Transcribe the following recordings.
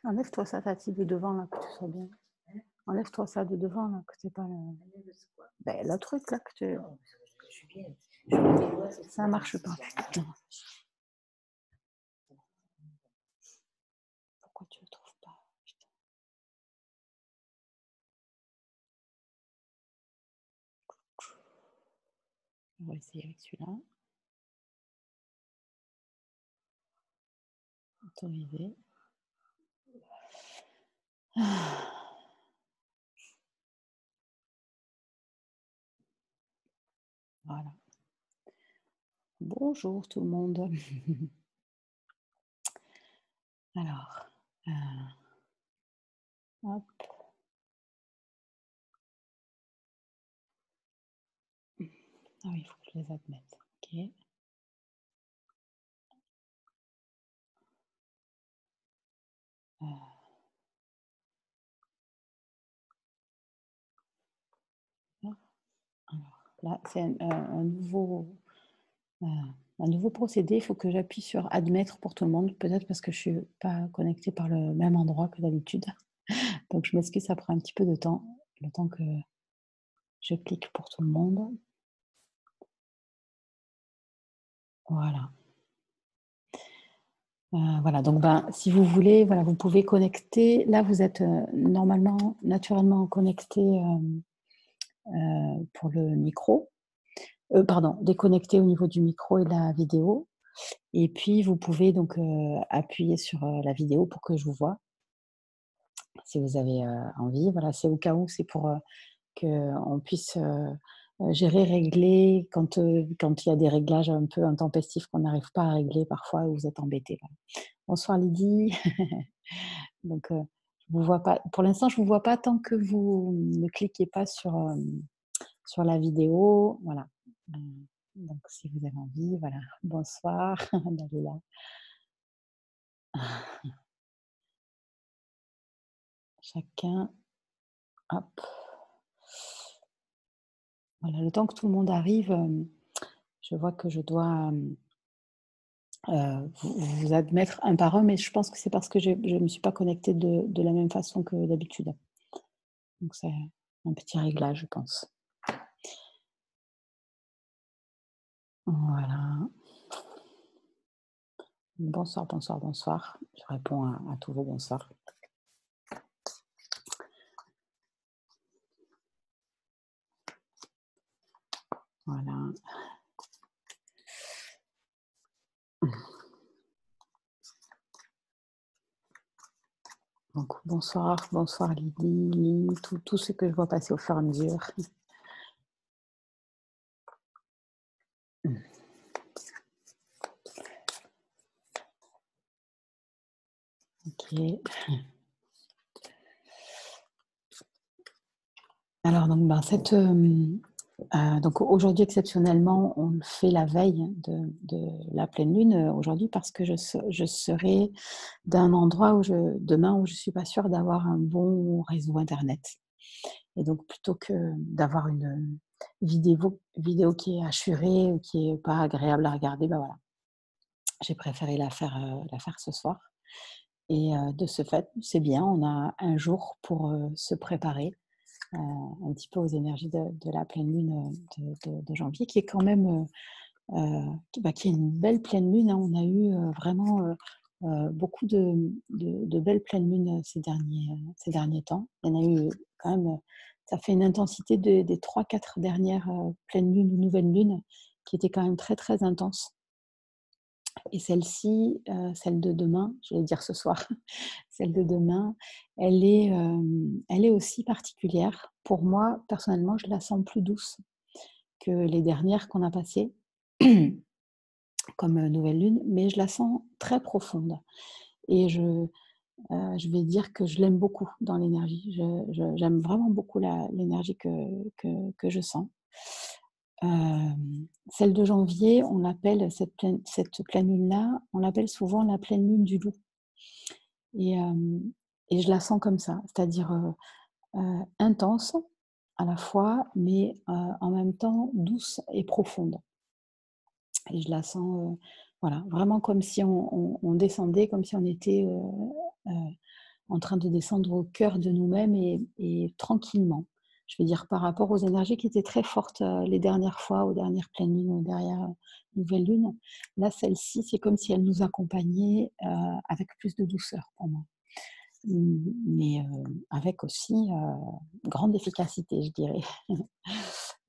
Enlève-toi ça, Tati, de devant, là, que tu sois bien. Enlève-toi ça de devant, là, que c'est pas le... Ben, le truc, là, que tu... Je suis bien. Je mets mes doigts, Ça marche pas, putain. Pourquoi tu le trouves pas, putain. On va essayer avec celui-là. Autoriser. Voilà. Bonjour tout le monde. Alors, hop. Ah oui, il faut que je les admette. Ok. Alors, là, c'est un nouveau procédé. Il faut que j'appuie sur admettre pour tout le monde. Peut-être parce que je ne suis pas connectée par le même endroit que d'habitude. Donc, je m'excuse, ça prend un petit peu de temps. Le temps que je clique pour tout le monde. Voilà. Voilà, donc si vous voulez, voilà, vous pouvez connecter. Là, vous êtes normalement, naturellement connecté pour le micro. Pardon, déconnecté au niveau du micro et de la vidéo. Et puis, vous pouvez donc appuyer sur la vidéo pour que je vous vois, si vous avez envie. Voilà, c'est au cas où, c'est pour qu'on puisse gérer, régler quand il y a des réglages un peu intempestifs qu'on n'arrive pas à régler parfois, où vous êtes embêtés. Là. Bonsoir Lydie. Donc, je vous vois pas. Pour l'instant, je vous vois pas tant que vous ne cliquez pas sur la vidéo. Voilà. Donc, si vous avez envie, voilà. Bonsoir, Dalila. Chacun. Hop. Voilà, le temps que tout le monde arrive, je vois que je dois vous admettre un par un, mais je pense que c'est parce que je ne me suis pas connectée de la même façon que d'habitude. Donc, c'est un petit réglage, je pense. Voilà. Bonsoir, bonsoir, bonsoir. Je réponds à tous vos bonsoirs. Voilà. Donc, bonsoir, bonsoir Lydie, tout ce que je vois passer au fur et à mesure. Ok. Alors, donc, donc aujourd'hui, exceptionnellement, on le fait la veille de la pleine lune aujourd'hui parce que je serai d'un endroit demain où je ne suis pas sûre d'avoir un bon réseau Internet. Et donc, plutôt que d'avoir une vidéo qui est hachurée ou qui n'est pas agréable à regarder, ben voilà, j'ai préféré la faire ce soir. Et de ce fait, c'est bien, on a un jour pour se préparer un petit peu aux énergies de la pleine lune de janvier, qui est quand même qui est une belle pleine lune. Hein. On a eu vraiment beaucoup de belles pleines lunes ces derniers temps. Il y en a eu quand même, ça fait une intensité des 3-4 dernières pleines lunes ou nouvelles lunes qui étaient quand même très très intenses. Et celle-ci, celle de demain, je vais dire ce soir, celle de demain, elle est aussi particulière. Pour moi, personnellement, je la sens plus douce que les dernières qu'on a passées, comme nouvelle lune, mais je la sens très profonde. Et je vais dire que je l'aime beaucoup dans l'énergie. J'aime vraiment beaucoup l'énergie que je sens. Celle de janvier, on l'appelle cette pleine lune-là, on l'appelle souvent la pleine lune du loup. Et je la sens comme ça, c'est-à-dire intense à la fois, mais en même temps douce et profonde. Et je la sens, voilà, vraiment comme si on descendait, comme si on était en train de descendre au cœur de nous-mêmes et tranquillement. Je veux dire, par rapport aux énergies qui étaient très fortes les dernières fois, aux dernières pleines lunes, aux dernières nouvelles lunes. Là, celle-ci, c'est comme si elle nous accompagnait avec plus de douceur pour moi. Mais avec aussi grande efficacité, je dirais.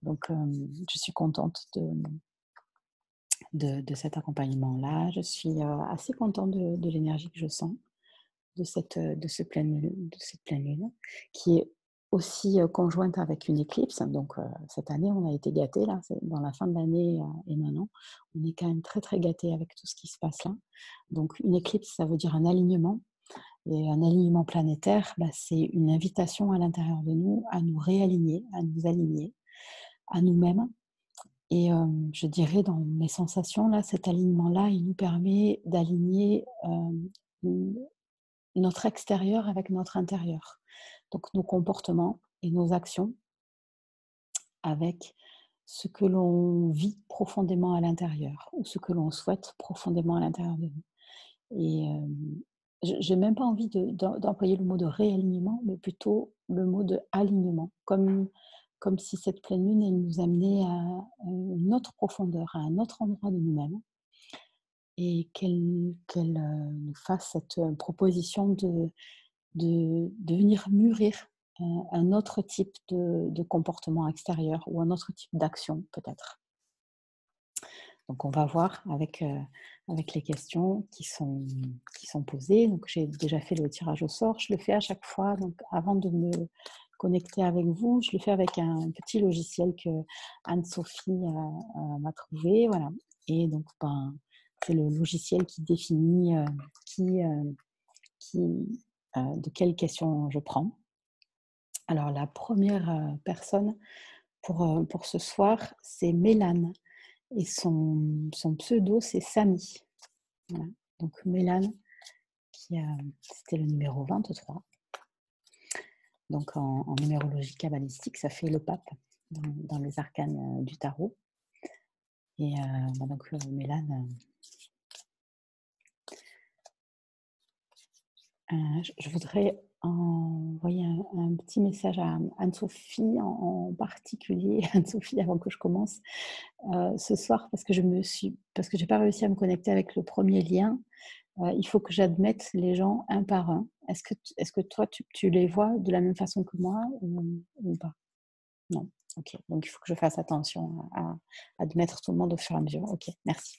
Donc, je suis contente de cet accompagnement-là. Je suis assez contente de l'énergie que je sens de cette pleine lune, qui est aussi conjointe avec une éclipse. Donc, cette année, on a été gâtés, là, dans la fin de l'année et maintenant. On est quand même très, très gâtés avec tout ce qui se passe là. Donc, une éclipse, ça veut dire un alignement. Et un alignement planétaire, c'est une invitation à l'intérieur de nous à nous réaligner, à nous aligner à nous-mêmes. Et je dirais dans mes sensations, là, cet alignement-là, il nous permet d'aligner notre extérieur avec notre intérieur. Donc nos comportements et nos actions avec ce que l'on vit profondément à l'intérieur ou ce que l'on souhaite profondément à l'intérieur de nous. Et je n'ai même pas envie d'employer le mot de réalignement, mais plutôt le mot de alignement, comme si cette pleine lune, elle nous amenait à une autre profondeur, à un autre endroit de nous-mêmes, et qu'elle nous fasse cette proposition de venir mûrir un autre type de comportement extérieur ou un autre type d'action peut-être. Donc on va voir avec les questions qui sont posées. Donc j'ai déjà fait le tirage au sort, je le fais à chaque fois. Donc avant de me connecter avec vous, je le fais avec un petit logiciel que Anne-Sophie m'a trouvé. Voilà. Et donc c'est le logiciel qui définit de quelles questions je prends. Alors la première personne pour ce soir, c'est Mélane. Et son pseudo, c'est Samy. Voilà. Donc Mélane, c'était le numéro 23. Donc en numérologie cabalistique, ça fait le pape dans les arcanes du tarot. Et donc Mélane, je voudrais envoyer un petit message à Anne-Sophie en particulier, Anne-Sophie, avant que je commence ce soir, parce que j'ai pas réussi à me connecter avec le premier lien. Il faut que j'admette les gens un par un. Est-ce que toi, tu les vois de la même façon que moi ou pas? Non. Ok. Donc, il faut que je fasse attention à admettre tout le monde au fur et à mesure. Ok, merci.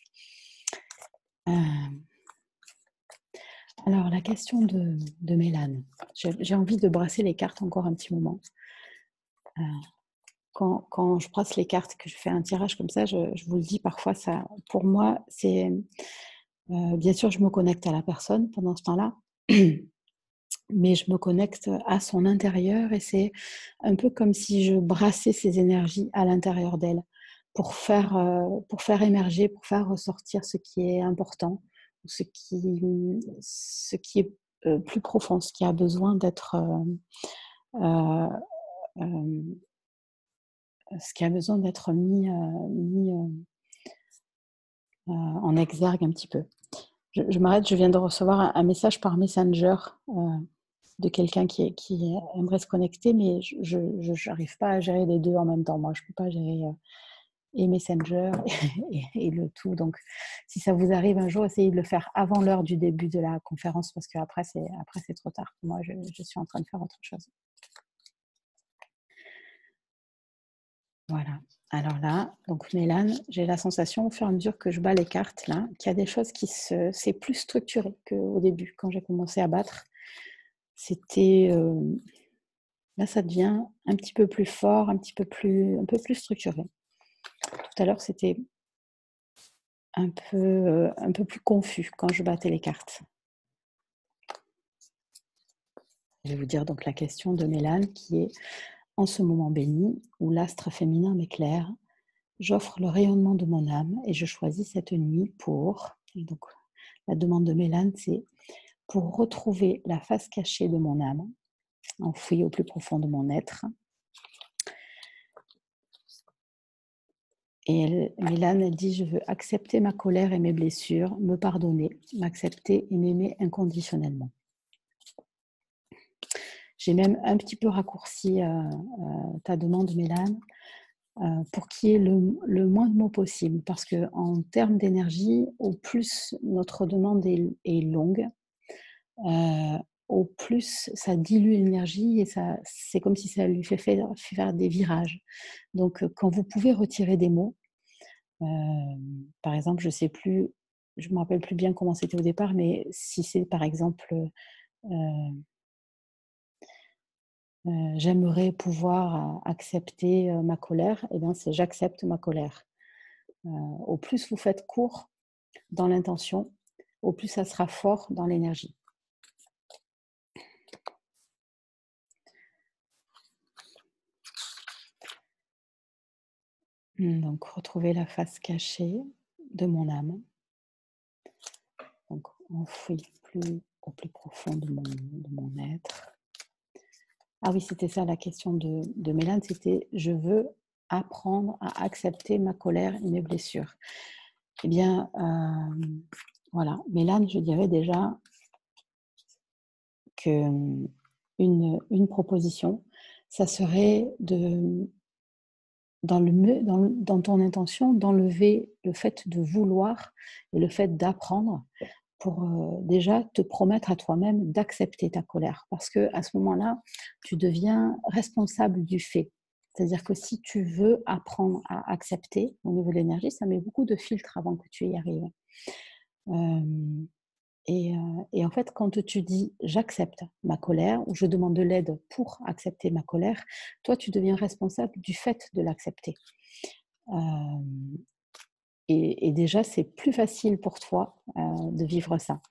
Alors, la question de Mélane. J'ai envie de brasser les cartes encore un petit moment. Quand je brasse les cartes, que je fais un tirage comme ça, je vous le dis parfois, ça, pour moi, c'est... bien sûr, je me connecte à la personne pendant ce temps-là. Mais je me connecte à son intérieur et c'est un peu comme si je brassais ses énergies à l'intérieur d'elle pour faire émerger, pour faire ressortir ce qui est important, ce qui est plus profond, ce qui a besoin d'être mis en exergue un petit peu. Je m'arrête, je viens de recevoir un message par Messenger de quelqu'un qui aimerait se connecter, mais je n'arrive pas à gérer les deux en même temps. Moi, je ne peux pas gérer et Messenger et le tout. Donc, si ça vous arrive un jour, essayez de le faire avant l'heure du début de la conférence, parce qu'après, c'est trop tard. Moi, je suis en train de faire autre chose. Voilà. Alors là, donc Mélane, j'ai la sensation au fur et à mesure que je bats les cartes, là, qu'il y a des choses c'est plus structuré qu'au début, quand j'ai commencé à battre. C'était... là, ça devient un petit peu plus fort, un peu plus structuré. Tout à l'heure, c'était un peu plus confus quand je battais les cartes. Je vais vous dire donc la question de Mélane qui est: en ce moment béni, où l'astre féminin m'éclaire, j'offre le rayonnement de mon âme et je choisis cette nuit pour... Et donc, la demande de Mélane, c'est pour retrouver la face cachée de mon âme, enfouie au plus profond de mon être. Et Mélane, elle dit: je veux accepter ma colère et mes blessures, me pardonner, m'accepter et m'aimer inconditionnellement. J'ai même un petit peu raccourci ta demande, Mélane, pour qu'il y ait le moins de mots possible. Parce qu'en termes d'énergie, au plus notre demande est longue, au plus ça dilue l'énergie et c'est comme si ça lui fait faire des virages. Donc, quand vous pouvez retirer des mots, par exemple, je me rappelle plus bien comment c'était au départ, mais si c'est par exemple, j'aimerais pouvoir accepter ma colère, et bien c'est j'accepte ma colère. Au plus vous faites court dans l'intention, au plus ça sera fort dans l'énergie. Donc, retrouver la face cachée de mon âme. Donc, enfoui au plus profond de mon être. Ah oui, c'était ça la question de Mélane, c'était « Je veux apprendre à accepter ma colère et mes blessures ». Eh bien, voilà, Mélane, je dirais déjà qu'une une proposition, ça serait dans ton intention, d'enlever le fait de vouloir et le fait d'apprendre pour déjà te promettre à toi-même d'accepter ta colère. Parce qu'à ce moment-là, tu deviens responsable du fait. C'est-à-dire que si tu veux apprendre à accepter au niveau de l'énergie, ça met beaucoup de filtres avant que tu y arrives. Et en fait, quand tu dis j'accepte ma colère ou je demande de l'aide pour accepter ma colère, toi, tu deviens responsable du fait de l'accepter. Et déjà, c'est plus facile pour toi de vivre ça.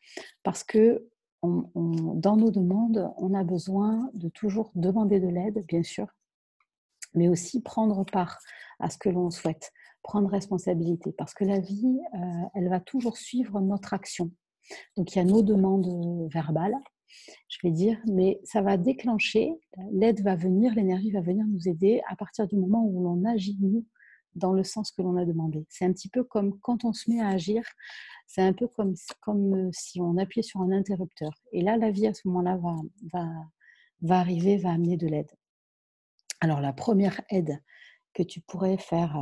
Parce que dans nos demandes, on a besoin de toujours demander de l'aide, bien sûr, mais aussi prendre part à ce que l'on souhaite, prendre responsabilité. Parce que la vie, elle va toujours suivre notre action. Donc, il y a nos demandes verbales, je vais dire, mais ça va déclencher, l'aide va venir, l'énergie va venir nous aider à partir du moment où l'on agit, nous, dans le sens que l'on a demandé. C'est un petit peu comme quand on se met à agir, c'est un peu comme si on appuyait sur un interrupteur. Et là, la vie, à ce moment-là, va arriver, va amener de l'aide. Alors, la première aide que tu pourrais faire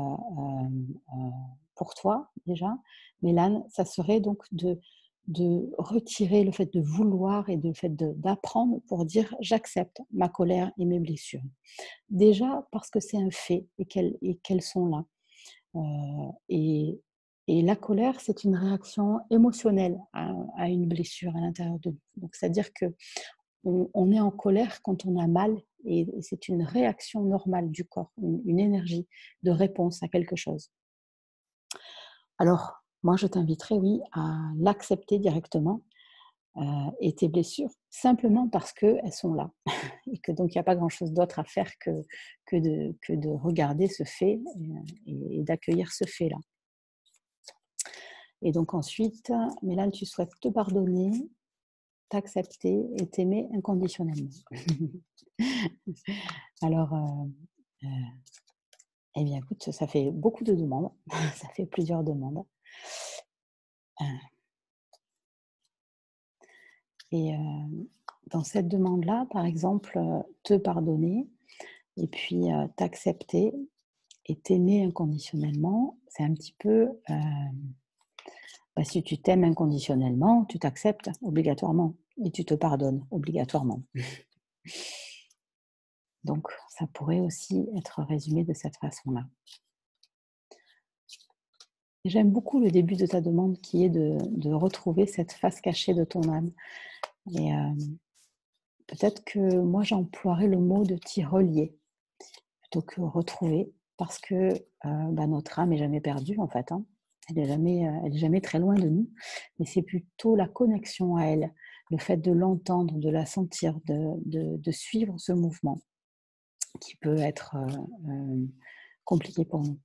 pour toi, déjà, Mélane, ça serait donc de retirer le fait de vouloir et le fait d'apprendre pour dire j'accepte ma colère et mes blessures. Déjà parce que c'est un fait et qu'elles sont là. Et, et la colère, c'est une réaction émotionnelle à une blessure à l'intérieur de nous. Donc, c'est-à-dire que on est en colère quand on a mal et c'est une réaction normale du corps, une énergie de réponse à quelque chose. Alors, moi, je t'inviterais, oui, à l'accepter directement et tes blessures, simplement parce qu'elles sont là et que donc il n'y a pas grand-chose d'autre à faire que de regarder ce fait et d'accueillir ce fait-là. Et donc ensuite, Mélane, tu souhaites te pardonner, t'accepter et t'aimer inconditionnellement. Alors, eh bien, écoute, ça fait beaucoup de demandes, ça fait plusieurs demandes. Et dans cette demande-là, par exemple, te pardonner et puis t'accepter et t'aimer inconditionnellement, c'est un petit peu, si tu t'aimes inconditionnellement, tu t'acceptes obligatoirement et tu te pardonnes obligatoirement. Donc, ça pourrait aussi être résumé de cette façon-là. J'aime beaucoup le début de ta demande qui est de retrouver cette face cachée de ton âme. Et peut-être que moi, j'emploierais le mot de t'y relier plutôt que retrouver, parce que notre âme n'est jamais perdue en fait. Hein. Elle est jamais très loin de nous, mais c'est plutôt la connexion à elle, le fait de l'entendre, de la sentir, de suivre ce mouvement qui peut être compliqué pour nous.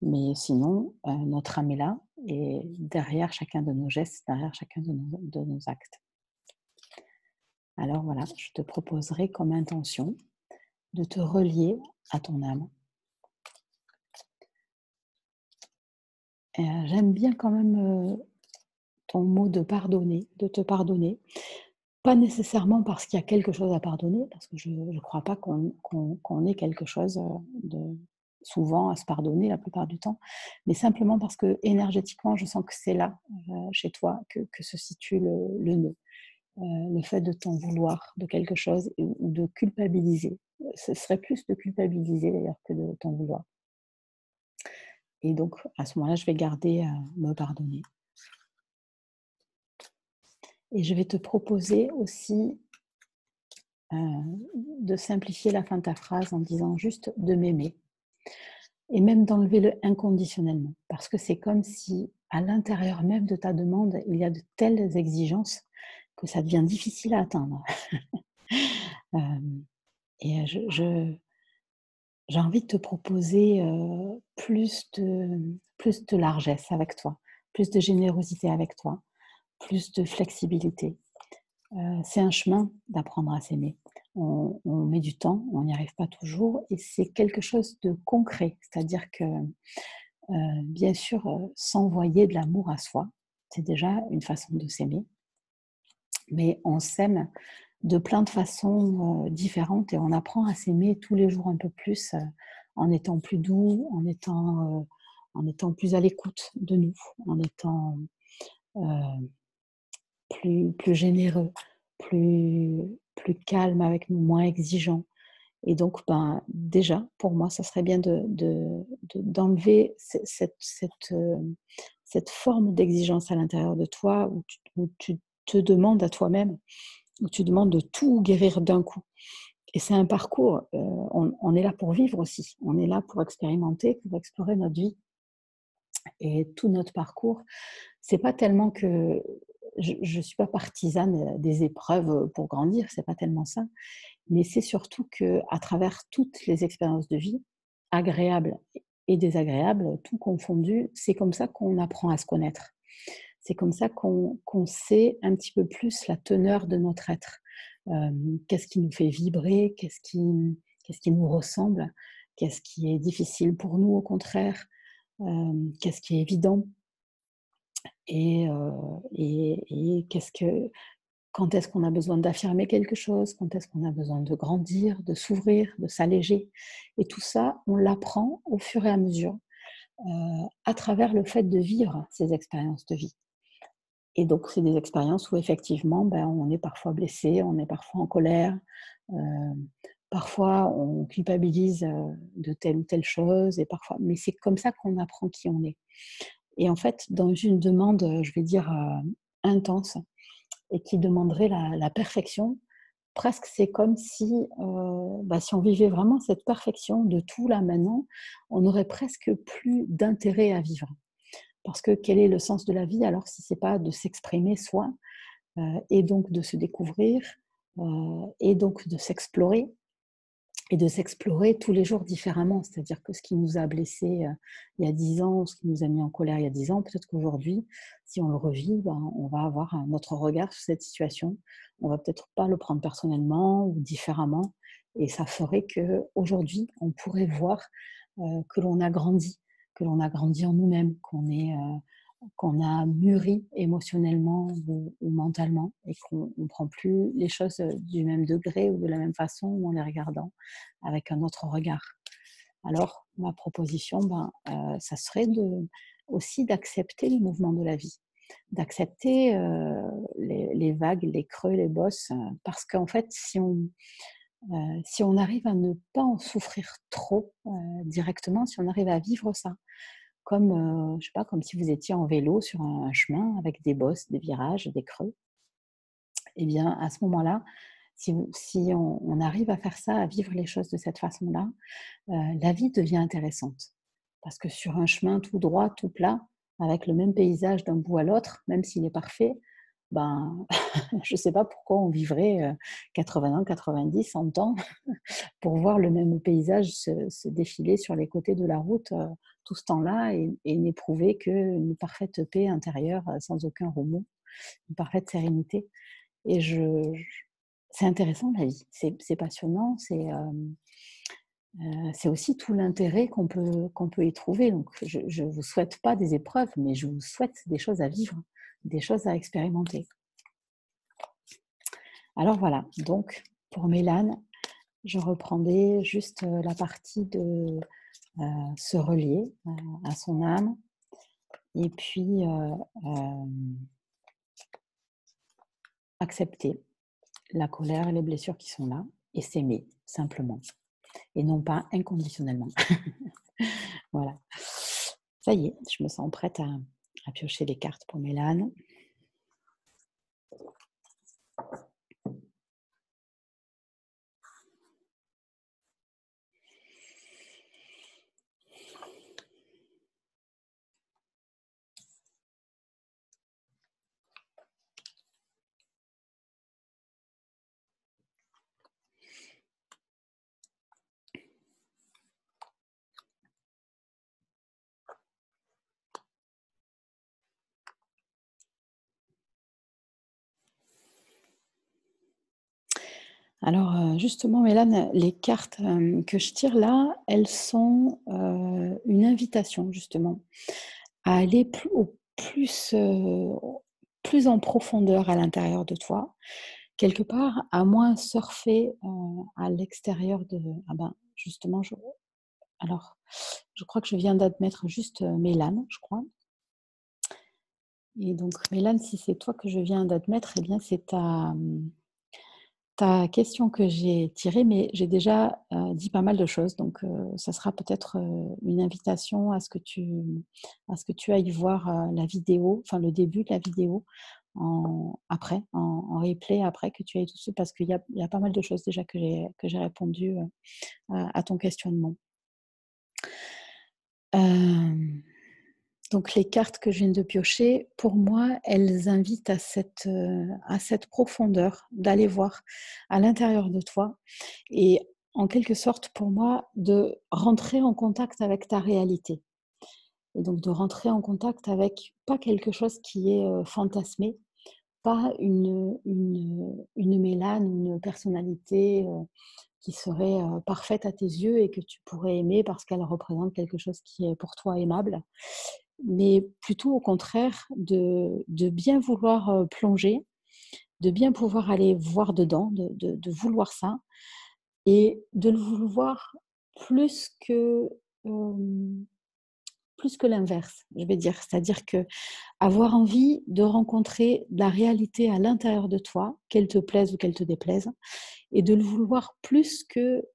Mais sinon, notre âme est là et derrière chacun de nos gestes, derrière chacun de nos actes. Alors voilà, je te proposerai comme intention de te relier à ton âme. J'aime bien quand même ton mot de pardonner, de te pardonner, Pas nécessairement parce qu'il y a quelque chose à pardonner, parce que je ne crois pas qu'on ait quelque chose de souvent à se pardonner la plupart du temps, mais simplement parce que énergétiquement, je sens que c'est là, chez toi, que se situe le nœud. Le fait de t'en vouloir de quelque chose ou de culpabiliser. Ce serait plus de culpabiliser d'ailleurs que de t'en vouloir. Et donc, à ce moment-là, je vais garder me pardonner. Et je vais te proposer aussi de simplifier la fin de ta phrase en disant juste de m'aimer. Et même d'enlever le inconditionnellement. Parce que c'est comme si, à l'intérieur même de ta demande, il y a de telles exigences que ça devient difficile à atteindre. Et j'ai envie de te proposer plus de largesse avec toi, plus de générosité avec toi, plus de flexibilité. C'est un chemin d'apprendre à s'aimer. On met du temps, on n'y arrive pas toujours, et c'est quelque chose de concret. C'est-à-dire que, bien sûr, s'envoyer de l'amour à soi, c'est déjà une façon de s'aimer, mais on s'aime de plein de façons différentes et on apprend à s'aimer tous les jours un peu plus en étant plus doux, en étant plus à l'écoute de nous, en étant plus généreux, plus calme avec nous, moins exigeant. Et donc, ben, déjà, pour moi, ça serait bien d'enlever cette forme d'exigence à l'intérieur de toi où tu te demandes à toi-même, où tu demandes de tout guérir d'un coup. Et c'est un parcours, on est là pour vivre aussi, on est là pour expérimenter, pour explorer notre vie. Et tout notre parcours, c'est pas tellement que je suis pas partisane des épreuves pour grandir, c'est pas tellement ça, mais c'est surtout que à travers toutes les expériences de vie, agréables et désagréables, tout confondu, c'est comme ça qu'on apprend à se connaître. C'est comme ça qu'on sait un petit peu plus la teneur de notre être. Qu'est-ce qui nous fait vibrer, qu'est-ce qui nous ressemble, qu'est-ce qui est difficile pour nous au contraire, qu'est-ce qui est évident et quand est-ce qu'on a besoin d'affirmer quelque chose, quand est-ce qu'on a besoin de grandir, de s'ouvrir, de s'alléger. Et tout ça, on l'apprend au fur et à mesure, à travers le fait de vivre ces expériences de vie. Et donc, c'est des expériences où effectivement, ben, on est parfois blessé, on est parfois en colère, heu, parfois on culpabilise, de telle ou telle chose et parfois mais c'est comme ça qu'on apprend qui on est. Et en fait, dans une demande, je vais dire, intense et qui demanderait la perfection, presque c'est comme si, bah, si on vivait vraiment cette perfection de tout là maintenant, on n'aurait presque plus d'intérêt à vivre. Parce que quel est le sens de la vie alors si c'est pas de s'exprimer soi, et donc de se découvrir, et donc de s'explorer et de s'explorer tous les jours différemment. C'est-à-dire que ce qui nous a blessés, il y a 10 ans, ce qui nous a mis en colère il y a 10 ans, peut-être qu'aujourd'hui, si on le revit, ben, on va avoir un autre regard sur cette situation. On va peut-être pas le prendre personnellement ou différemment et ça ferait qu'aujourd'hui, on pourrait voir, que l'on a grandi en nous-mêmes, qu'on a mûri émotionnellement ou mentalement et qu'on ne prend plus les choses du même degré ou de la même façon ou en les regardant avec un autre regard. Alors, ma proposition, ben, ça serait aussi d'accepter le mouvement de la vie, d'accepter les vagues, les creux, les bosses, parce qu'en fait, si on arrive à ne pas en souffrir trop directement, si on arrive à vivre ça, comme, je sais pas, comme si vous étiez en vélo sur un chemin avec des bosses, des virages, des creux. Et bien, à ce moment-là, si on arrive à faire ça, à vivre les choses de cette façon-là, la vie devient intéressante. Parce que sur un chemin tout droit, tout plat, avec le même paysage d'un bout à l'autre, même s'il est parfait, ben, je ne sais pas pourquoi on vivrait 80 ans, 90, 100 ans pour voir le même paysage se défiler sur les côtés de la route tout ce temps-là et n'éprouver qu'une parfaite paix intérieure sans aucun remous, une parfaite sérénité. Et c'est intéressant la vie, c'est passionnant, c'est aussi tout l'intérêt qu'on peut y trouver. Donc je ne vous souhaite pas des épreuves, mais je vous souhaite des choses à vivre, des choses à expérimenter. Alors voilà, donc pour Mélane, je reprendais juste la partie de se relier à son âme et puis accepter la colère et les blessures qui sont là et s'aimer simplement et non pas inconditionnellement. Voilà. Ça y est, je me sens prête à piocher les cartes pour Mélane. Alors, justement, Mélane, les cartes que je tire là, elles sont une invitation justement à aller plus en profondeur à l'intérieur de toi, quelque part, à moins surfer à l'extérieur de. Ah ben, justement, alors, je crois que je viens d'admettre juste Mélane, je crois. Et donc, Mélane, si c'est toi que je viens d'admettre, eh bien, c'est ta question que j'ai tirée, mais j'ai déjà dit pas mal de choses. Donc, ça sera peut-être une invitation à ce que tu ailles voir la vidéo, enfin le début de la vidéo, en replay après, que tu ailles tout de suite, parce qu'il y a pas mal de choses déjà que j'ai répondu à ton questionnement. Donc les cartes que je viens de piocher, pour moi, elles invitent à cette profondeur d'aller voir à l'intérieur de toi et en quelque sorte, pour moi, de rentrer en contact avec ta réalité. Et donc de rentrer en contact avec pas quelque chose qui est fantasmé, pas une Mélane, une personnalité qui serait parfaite à tes yeux et que tu pourrais aimer parce qu'elle représente quelque chose qui est pour toi aimable, mais plutôt au contraire de bien vouloir plonger, de bien pouvoir aller voir dedans, de vouloir ça et de le vouloir plus que, hem, plus que l'inverse, je vais dire. C'est-à-dire que avoir envie de rencontrer la réalité à l'intérieur de toi, qu'elle te plaise ou qu'elle te déplaise, et de le vouloir plus que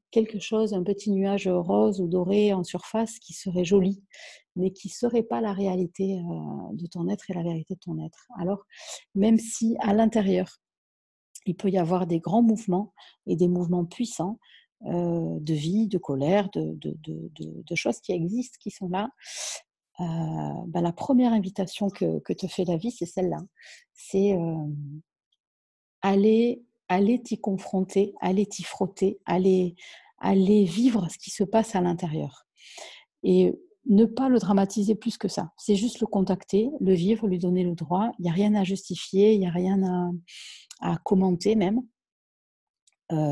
quelque chose, un petit nuage rose ou doré en surface qui serait joli, mais qui ne serait pas la réalité de ton être et la vérité de ton être. Alors, même si à l'intérieur, il peut y avoir des grands mouvements et des mouvements puissants de vie, de colère, de choses qui existent, qui sont là, la première invitation que te fait la vie, c'est celle-là. C'est aller t'y confronter, aller t'y frotter, aller vivre ce qui se passe à l'intérieur et ne pas le dramatiser plus que ça. C'est juste le contacter, le vivre, lui donner le droit. Il y a rien à justifier, il y a rien à commenter même.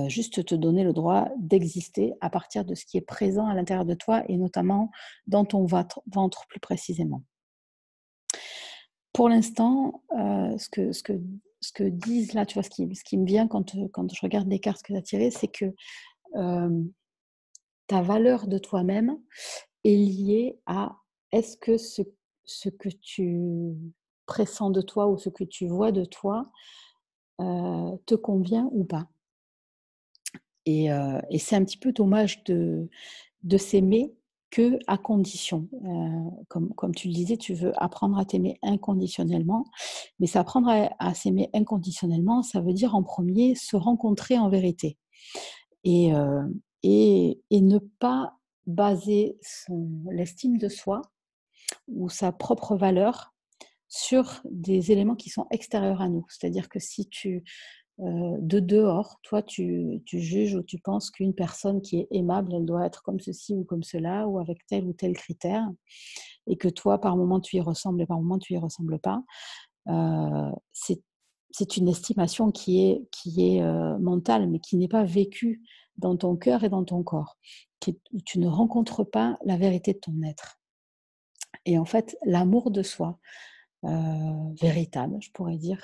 Juste te donner le droit d'exister à partir de ce qui est présent à l'intérieur de toi et notamment dans ton ventre plus précisément. Pour l'instant, ce que disent là, tu vois, ce qui me vient quand je regarde les cartes que tu as tirées, c'est que ta valeur de toi-même est liée à est-ce que ce que tu pressens de toi ou ce que tu vois de toi te convient ou pas. Et c'est un petit peu dommage de s'aimer qu'à condition. Comme tu le disais, tu veux apprendre à t'aimer inconditionnellement, mais s'apprendre à s'aimer inconditionnellement, ça veut dire en premier se rencontrer en vérité et, et ne pas baser l'estime de soi ou sa propre valeur sur des éléments qui sont extérieurs à nous. C'est-à-dire que si de dehors, toi, tu juges ou tu penses qu'une personne qui est aimable, elle doit être comme ceci ou comme cela, ou avec tel ou tel critère, et que toi, par moment, tu y ressembles et par moment, tu y ressembles pas, c'est une estimation qui est mentale, mais qui n'est pas vécue dans ton cœur et dans ton corps, où tu ne rencontres pas la vérité de ton être. Et en fait, l'amour de soi, véritable, je pourrais dire,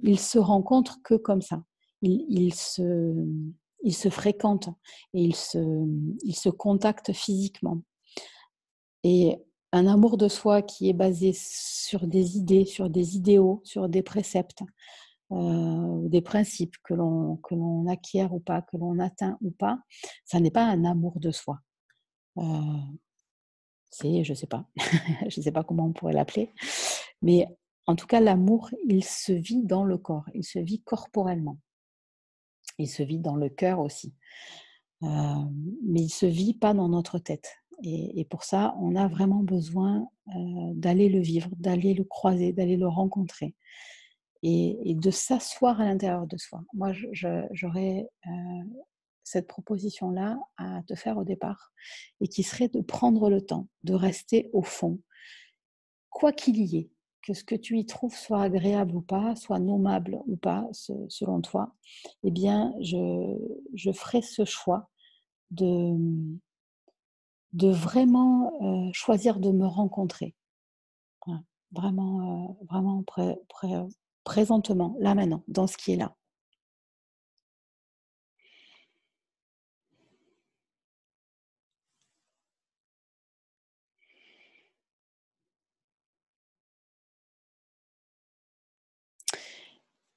ils se rencontrent que comme ça. Ils se fréquentent et ils se contactent physiquement. Et un amour de soi qui est basé sur des idées, sur des idéaux, sur des préceptes, des principes que l'on acquiert ou pas, que l'on atteint ou pas, ça n'est pas un amour de soi. Heu, c'est je sais pas, je sais pas comment on pourrait l'appeler, mais en tout cas l'amour, il se vit dans le corps, il se vit corporellement. Il se vit dans le cœur aussi, mais il se vit pas dans notre tête et pour ça, on a vraiment besoin, d'aller le vivre, d'aller le croiser, d'aller le rencontrer et de s'asseoir à l'intérieur de soi. Moi, j'aurais, cette proposition-là à te faire au départ et qui serait de prendre le temps, de rester au fond, quoi qu'il y ait, que ce que tu y trouves soit agréable ou pas, soit nommable ou pas, selon toi, eh bien, je ferai ce choix de, de vraiment choisir de me rencontrer. Voilà. Vraiment, vraiment présentement, là maintenant, dans ce qui est là.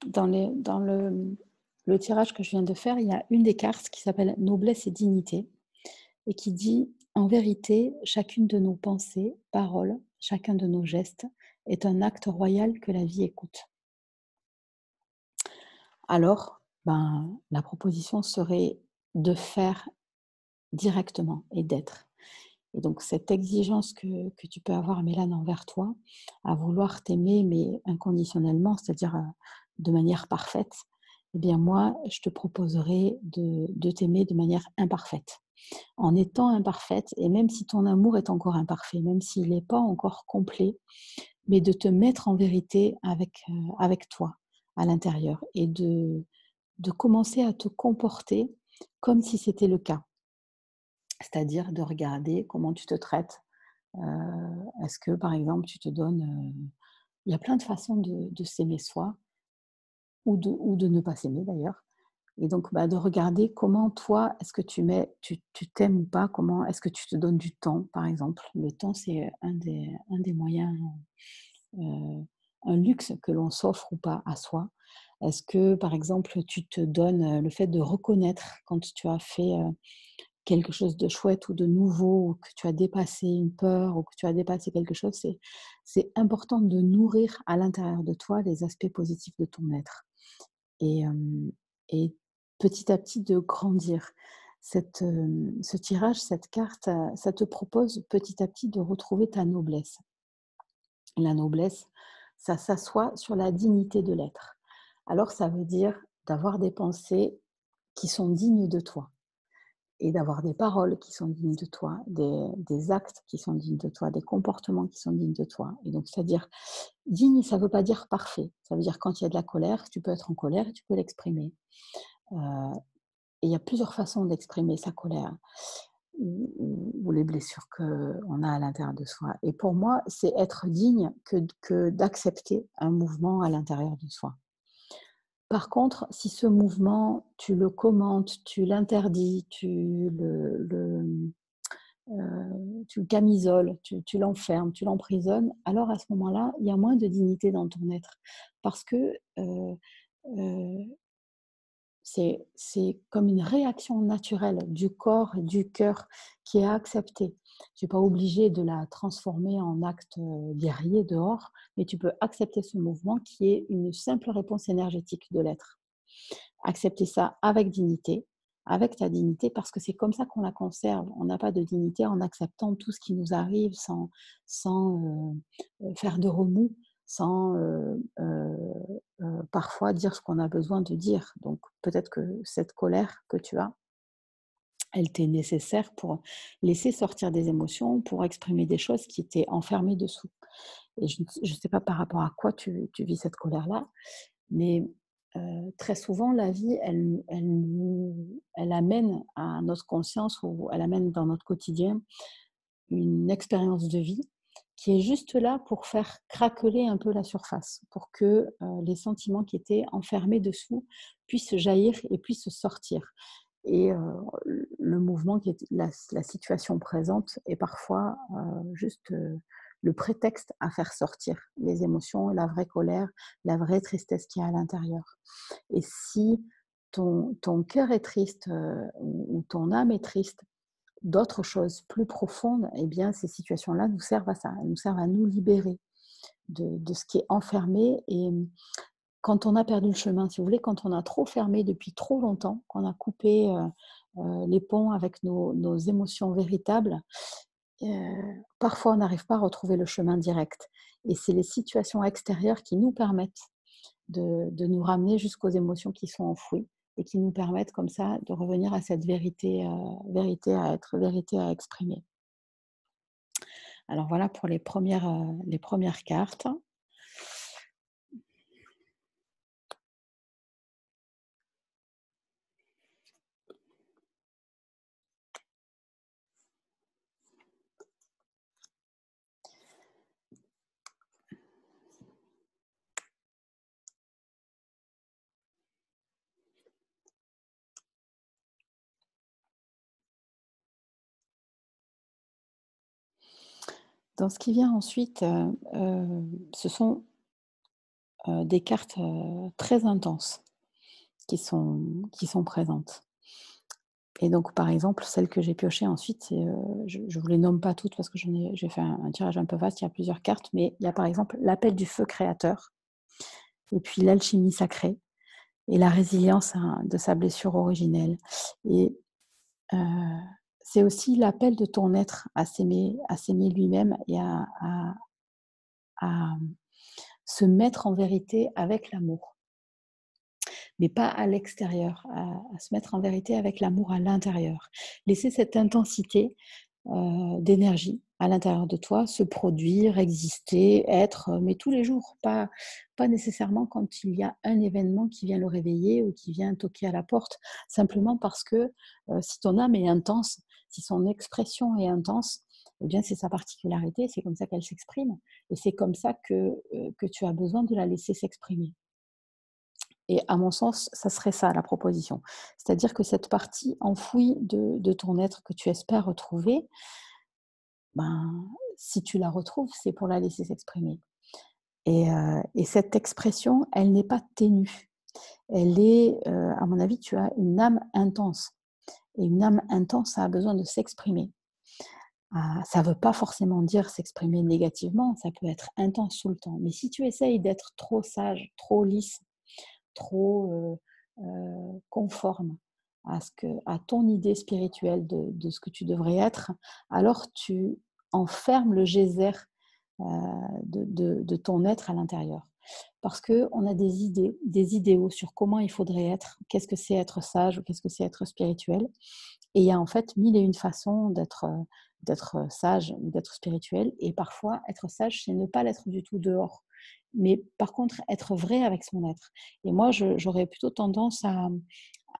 Dans le tirage que je viens de faire, il y a une des cartes qui s'appelle Noblesse et dignité et qui dit: «En vérité, chacune de nos pensées, paroles, chacun de nos gestes est un acte royal que la vie écoute». Alors, ben, la proposition serait de faire directement et d'être. Et donc cette exigence que tu peux avoir, Mélane, envers toi, à vouloir t'aimer, mais inconditionnellement, c'est-à-dire, de manière parfaite, eh bien moi, je te proposerais de t'aimer de manière imparfaite. En étant imparfaite et même si ton amour est encore imparfait, même s'il n'est pas encore complet, mais de te mettre en vérité avec toi, à l'intérieur et de commencer à te comporter comme si c'était le cas. C'est-à-dire de regarder comment tu te traites. Est-ce que, par exemple, tu te donnes, il y a plein de façons de s'aimer soi ou de ne pas s'aimer d'ailleurs et donc bah, de regarder comment toi, est-ce que tu t'aimes ou pas? Comment est-ce que tu te donnes du temps, par exemple? Le temps, c'est un des moyens, heu, un luxe que l'on s'offre ou pas à soi. Est-ce que, par exemple, tu te donnes, le fait de reconnaître quand tu as fait, quelque chose de chouette ou de nouveau, ou que tu as dépassé une peur ou que tu as dépassé quelque chose, c'est important de nourrir à l'intérieur de toi les aspects positifs de ton être et et petit à petit de grandir. Ce tirage, cette carte, ça te propose petit à petit de retrouver ta noblesse. La noblesse, ça s'assoit sur la dignité de l'être. Alors ça veut dire d'avoir des pensées qui sont dignes de toi et d'avoir des paroles qui sont dignes de toi, des actes qui sont dignes de toi, des comportements qui sont dignes de toi. Et donc, c'est-à-dire, digne, ça ne veut pas dire parfait. Ça veut dire quand il y a de la colère, tu peux être en colère et tu peux l'exprimer. Et il y a plusieurs façons d'exprimer sa colère ou les blessures qu'on a à l'intérieur de soi. Et pour moi, c'est être digne que d'accepter un mouvement à l'intérieur de soi. Par contre, si ce mouvement, tu le commentes, tu l'interdis, tu le camisoles, tu l'enfermes, tu l'emprisonnes, alors à ce moment-là, il y a moins de dignité dans ton être. Parce que heu, c'est comme une réaction naturelle du corps et du cœur qui est acceptée. Tu es pas obligé de la transformer en acte, guerrier dehors, mais tu peux accepter ce mouvement qui est une simple réponse énergétique de l'être. Accepter ça avec dignité, avec ta dignité, parce que c'est comme ça qu'on la conserve. On n'a pas de dignité en acceptant tout ce qui nous arrive sans faire de remous, sans parfois dire ce qu'on a besoin de dire. Donc peut-être que cette colère que tu as, elle t'est nécessaire pour laisser sortir des émotions, pour exprimer des choses qui étaient enfermées dessous. Et je ne sais pas par rapport à quoi tu vis cette colère-là, mais très souvent, la vie, elle amène à notre conscience ou elle amène dans notre quotidien une expérience de vie qui est juste là pour faire craqueler un peu la surface, pour que les sentiments qui étaient enfermés dessous puissent jaillir et puissent sortir. Et le mouvement, qui est la situation présente, est parfois juste le prétexte à faire sortir les émotions, la vraie colère, la vraie tristesse qu'il y a à l'intérieur. Et si ton cœur est triste ou ton âme est triste, d'autres choses plus profondes, eh bien, ces situations-là nous servent à ça, elles nous servent à nous libérer de ce qui est enfermé. Et quand on a perdu le chemin, si vous voulez, quand on a trop fermé depuis trop longtemps, qu'on a coupé les ponts avec nos émotions véritables, parfois on n'arrive pas à retrouver le chemin direct. Et c'est les situations extérieures qui nous permettent de nous ramener jusqu'aux émotions qui sont enfouies et qui nous permettent comme ça de revenir à cette vérité, vérité à être, vérité à exprimer. Alors voilà pour les premières cartes. Dans ce qui vient ensuite, ce sont des cartes très intenses qui sont présentes. Et donc, par exemple, celles que j'ai piochées ensuite, c'est, je ne vous les nomme pas toutes parce que j'ai fait un tirage un peu vaste, il y a plusieurs cartes, mais il y a par exemple l'appel du feu créateur, et puis l'alchimie sacrée, et la résilience de sa blessure originelle. Et euh, c'est aussi l'appel de ton être à s'aimer lui-même et à se mettre en vérité avec l'amour, mais pas à l'extérieur, à se mettre en vérité avec l'amour à l'intérieur. Laisser cette intensité d'énergie à l'intérieur de toi se produire, exister, être, mais tous les jours, pas nécessairement quand il y a un événement qui vient le réveiller ou qui vient toquer à la porte, simplement parce que si ton âme est intense, si son expression est intense, eh bien c'est sa particularité, c'est comme ça qu'elle s'exprime, et c'est comme ça que tu as besoin de la laisser s'exprimer. Et à mon sens, ça serait ça la proposition. C'est-à-dire que cette partie enfouie de ton être que tu espères retrouver, ben, si tu la retrouves, c'est pour la laisser s'exprimer. Et cette expression, elle n'est pas ténue. Elle est, à mon avis, tu as une âme intense. Et une âme intense, ça a besoin de s'exprimer. Ça ne veut pas forcément dire s'exprimer négativement, ça peut être intense tout le temps. Mais si tu essayes d'être trop sage, trop lisse, trop conforme à ton idée spirituelle de ce que tu devrais être, alors tu enfermes le geyser de ton être à l'intérieur. Parce qu'on a des idées, des idéaux sur comment il faudrait être, qu'est-ce que c'est être sage ou qu'est-ce que c'est être spirituel. Et il y a en fait mille et une façons d'être sage ou d'être spirituel. Et parfois, être sage, c'est ne pas l'être du tout dehors. Mais par contre, être vrai avec son être. Et moi, j'aurais plutôt tendance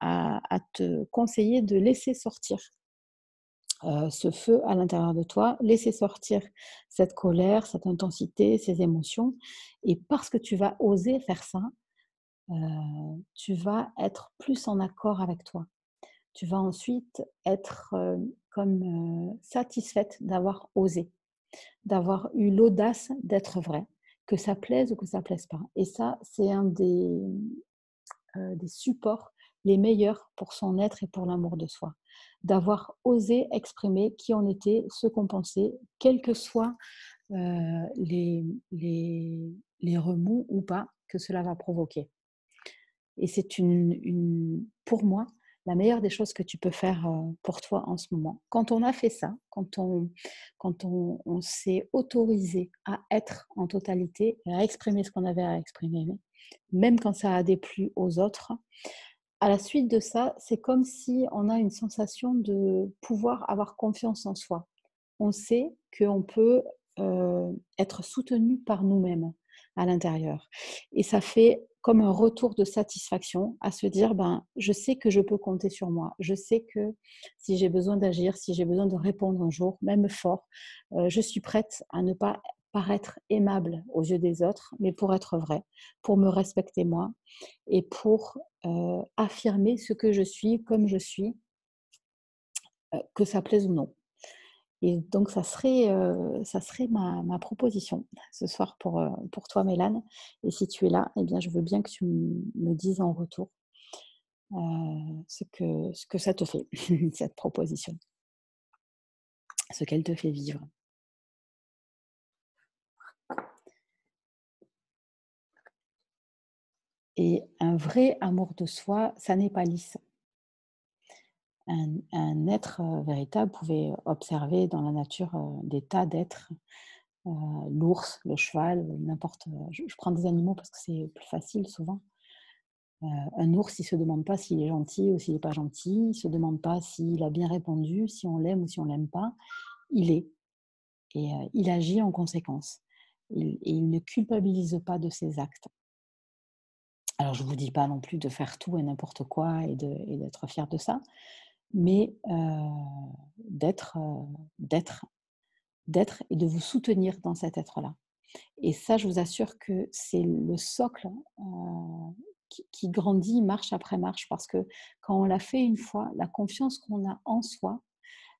à te conseiller de laisser sortir ce feu à l'intérieur de toi, laisser sortir cette colère, cette intensité, ces émotions. Et parce que tu vas oser faire ça, tu vas être plus en accord avec toi. Tu vas ensuite être comme satisfaite d'avoir osé, d'avoir eu l'audace d'être vrai, que ça plaise ou que ça plaise pas. Et ça, c'est un des supports les meilleurs pour son être et pour l'amour de soi. D'avoir osé exprimer qui on était, ce qu'on pensait, quels que soient les remous ou pas que cela va provoquer. Et c'est pour moi, la meilleure des choses que tu peux faire pour toi en ce moment. Quand on a fait ça, quand on s'est autorisé à être en totalité et à exprimer ce qu'on avait à exprimer, même quand ça a déplu aux autres, à la suite de ça, c'est comme si on a une sensation de pouvoir avoir confiance en soi. On sait qu'on peut être soutenu par nous-mêmes à l'intérieur. Et ça fait comme un retour de satisfaction à se dire, je sais que je peux compter sur moi. Je sais que si j'ai besoin d'agir, si j'ai besoin de répondre un jour, même fort, je suis prête à ne pas paraître aimable aux yeux des autres, mais pour être vraie, pour me respecter moi et pour affirmer ce que je suis comme je suis, que ça plaise ou non. Et donc ça serait ma proposition ce soir pour toi Mélane. Et si tu es là, eh bien je veux bien que tu me dises en retour, ce que ça te fait, cette proposition, ce qu'elle te fait vivre. Et un vrai amour de soi, ça n'est pas lisse. Un être, véritable pouvait observer dans la nature, des tas d'êtres, l'ours, le cheval, n'importe, je prends des animaux parce que c'est plus facile souvent. Un ours, il se demande pas s'il est gentil ou s'il est pas gentil, il se demande pas s'il a bien répondu, si on l'aime ou si on l'aime pas. Il est et il agit en conséquence. Et il ne culpabilise pas de ses actes. Alors je vous dis pas non plus de faire tout et n'importe quoi et d'être fier de ça, mais d'être, d'être et de vous soutenir dans cet être-là. Et ça, je vous assure que c'est le socle, qui grandit marche après marche parce que quand on l'a fait une fois, la confiance qu'on a en soi,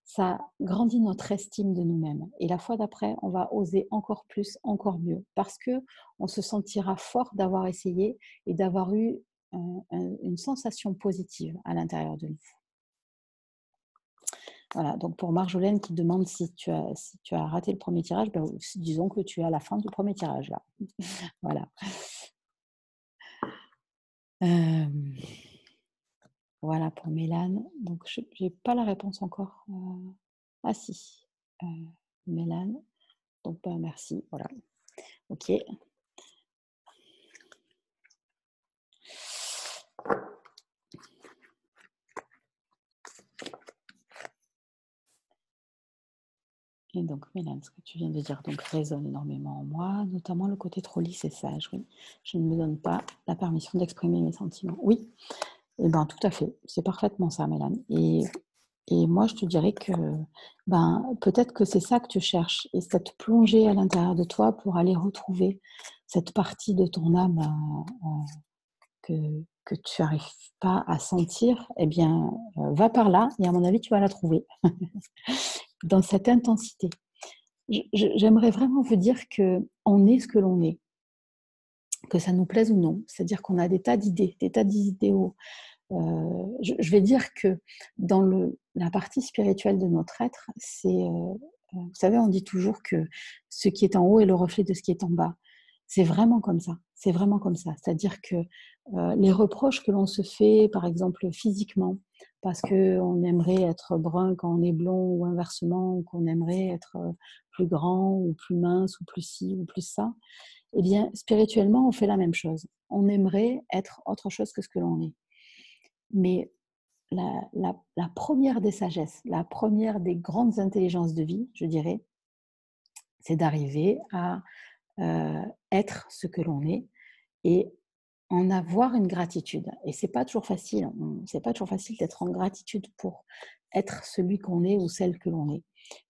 ça grandit notre estime de nous-mêmes. Et la fois d'après, on va oser encore plus, encore mieux parce qu'on se sentira fort d'avoir essayé et d'avoir eu une sensation positive à l'intérieur de nous. Voilà, donc pour Marjolaine qui demande si tu as raté le premier tirage, disons que tu es à la fin du premier tirage là. Voilà. Voilà pour Mélane. Donc je n'ai pas la réponse encore. Ah si, Mélane. Donc merci, voilà. OK. Et donc Mélane, ce que tu viens de dire donc résonne énormément en moi, notamment le côté trop lisse et sage, oui. Je ne me donne pas la permission d'exprimer mes sentiments. Oui, et tout à fait, c'est parfaitement ça Mélane. Et moi je te dirais que peut-être que c'est ça que tu cherches et cette plongée à l'intérieur de toi pour aller retrouver cette partie de ton âme que tu n'arrives pas à sentir, eh bien, va par là et à mon avis, tu vas la trouver dans cette intensité. J'aimerais vraiment vous dire qu'on est ce que l'on est, que ça nous plaise ou non. C'est-à-dire qu'on a des tas d'idées, des tas d'idéaux. Je vais dire que dans la partie spirituelle de notre être, vous savez, on dit toujours que ce qui est en haut est le reflet de ce qui est en bas. C'est vraiment comme ça. C'est vraiment comme ça. C'est-à-dire que les reproches que l'on se fait, par exemple physiquement, parce qu'on aimerait être brun quand on est blond ou inversement, ou qu'on aimerait être plus grand ou plus mince ou plus ci ou plus ça, eh bien, spirituellement, on fait la même chose. On aimerait être autre chose que ce que l'on est. Mais la première des sagesses, la première des grandes intelligences de vie, je dirais, c'est d'arriver à être ce que l'on est et en avoir une gratitude. Et c'est pas toujours facile. C'est pas toujours facile d'être en gratitude pour être celui qu'on est ou celle que l'on est.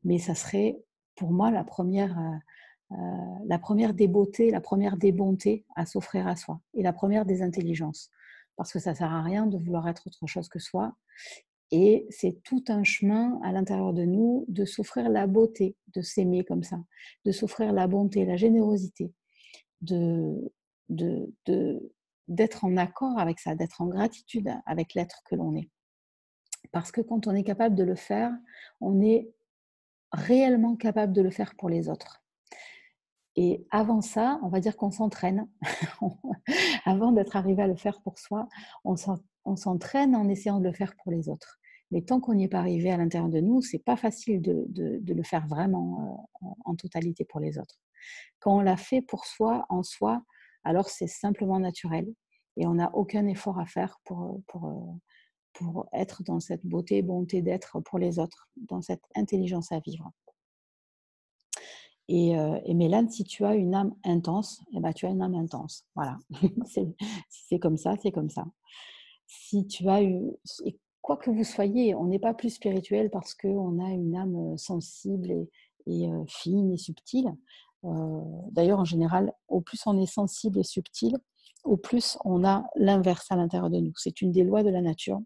Mais ça serait pour moi la première des beautés, la première des bontés à s'offrir à soi et la première des intelligences. Parce que ça sert à rien de vouloir être autre chose que soi. Et c'est tout un chemin à l'intérieur de nous de s'offrir la beauté, de s'aimer comme ça, de s'offrir la bonté, la générosité, de, d'être en accord avec ça, d'être en gratitude avec l'être que l'on est. Parce que quand on est capable de le faire, on est réellement capable de le faire pour les autres. Et avant ça, on va dire qu'on s'entraîne. Avant d'être arrivé à le faire pour soi, on s'entraîne en essayant de le faire pour les autres. Mais tant qu'on n'y est pas arrivé à l'intérieur de nous, c'est pas facile de le faire vraiment en totalité pour les autres. Quand on l'a fait pour soi, en soi, alors c'est simplement naturel et on n'a aucun effort à faire pour être dans cette bonté d'être pour les autres, dans cette intelligence à vivre. Et Mélane, si tu as une âme intense, eh ben, tu as une âme intense. Voilà. Si c'est comme ça, c'est comme ça. Si tu as eu, et quoi que vous soyez, on n'est pas plus spirituel parce qu'on a une âme sensible et fine et subtile. D'ailleurs, en général, au plus on est sensible et subtil, au plus on a l'inverse à l'intérieur de nous. C'est une des lois de la nature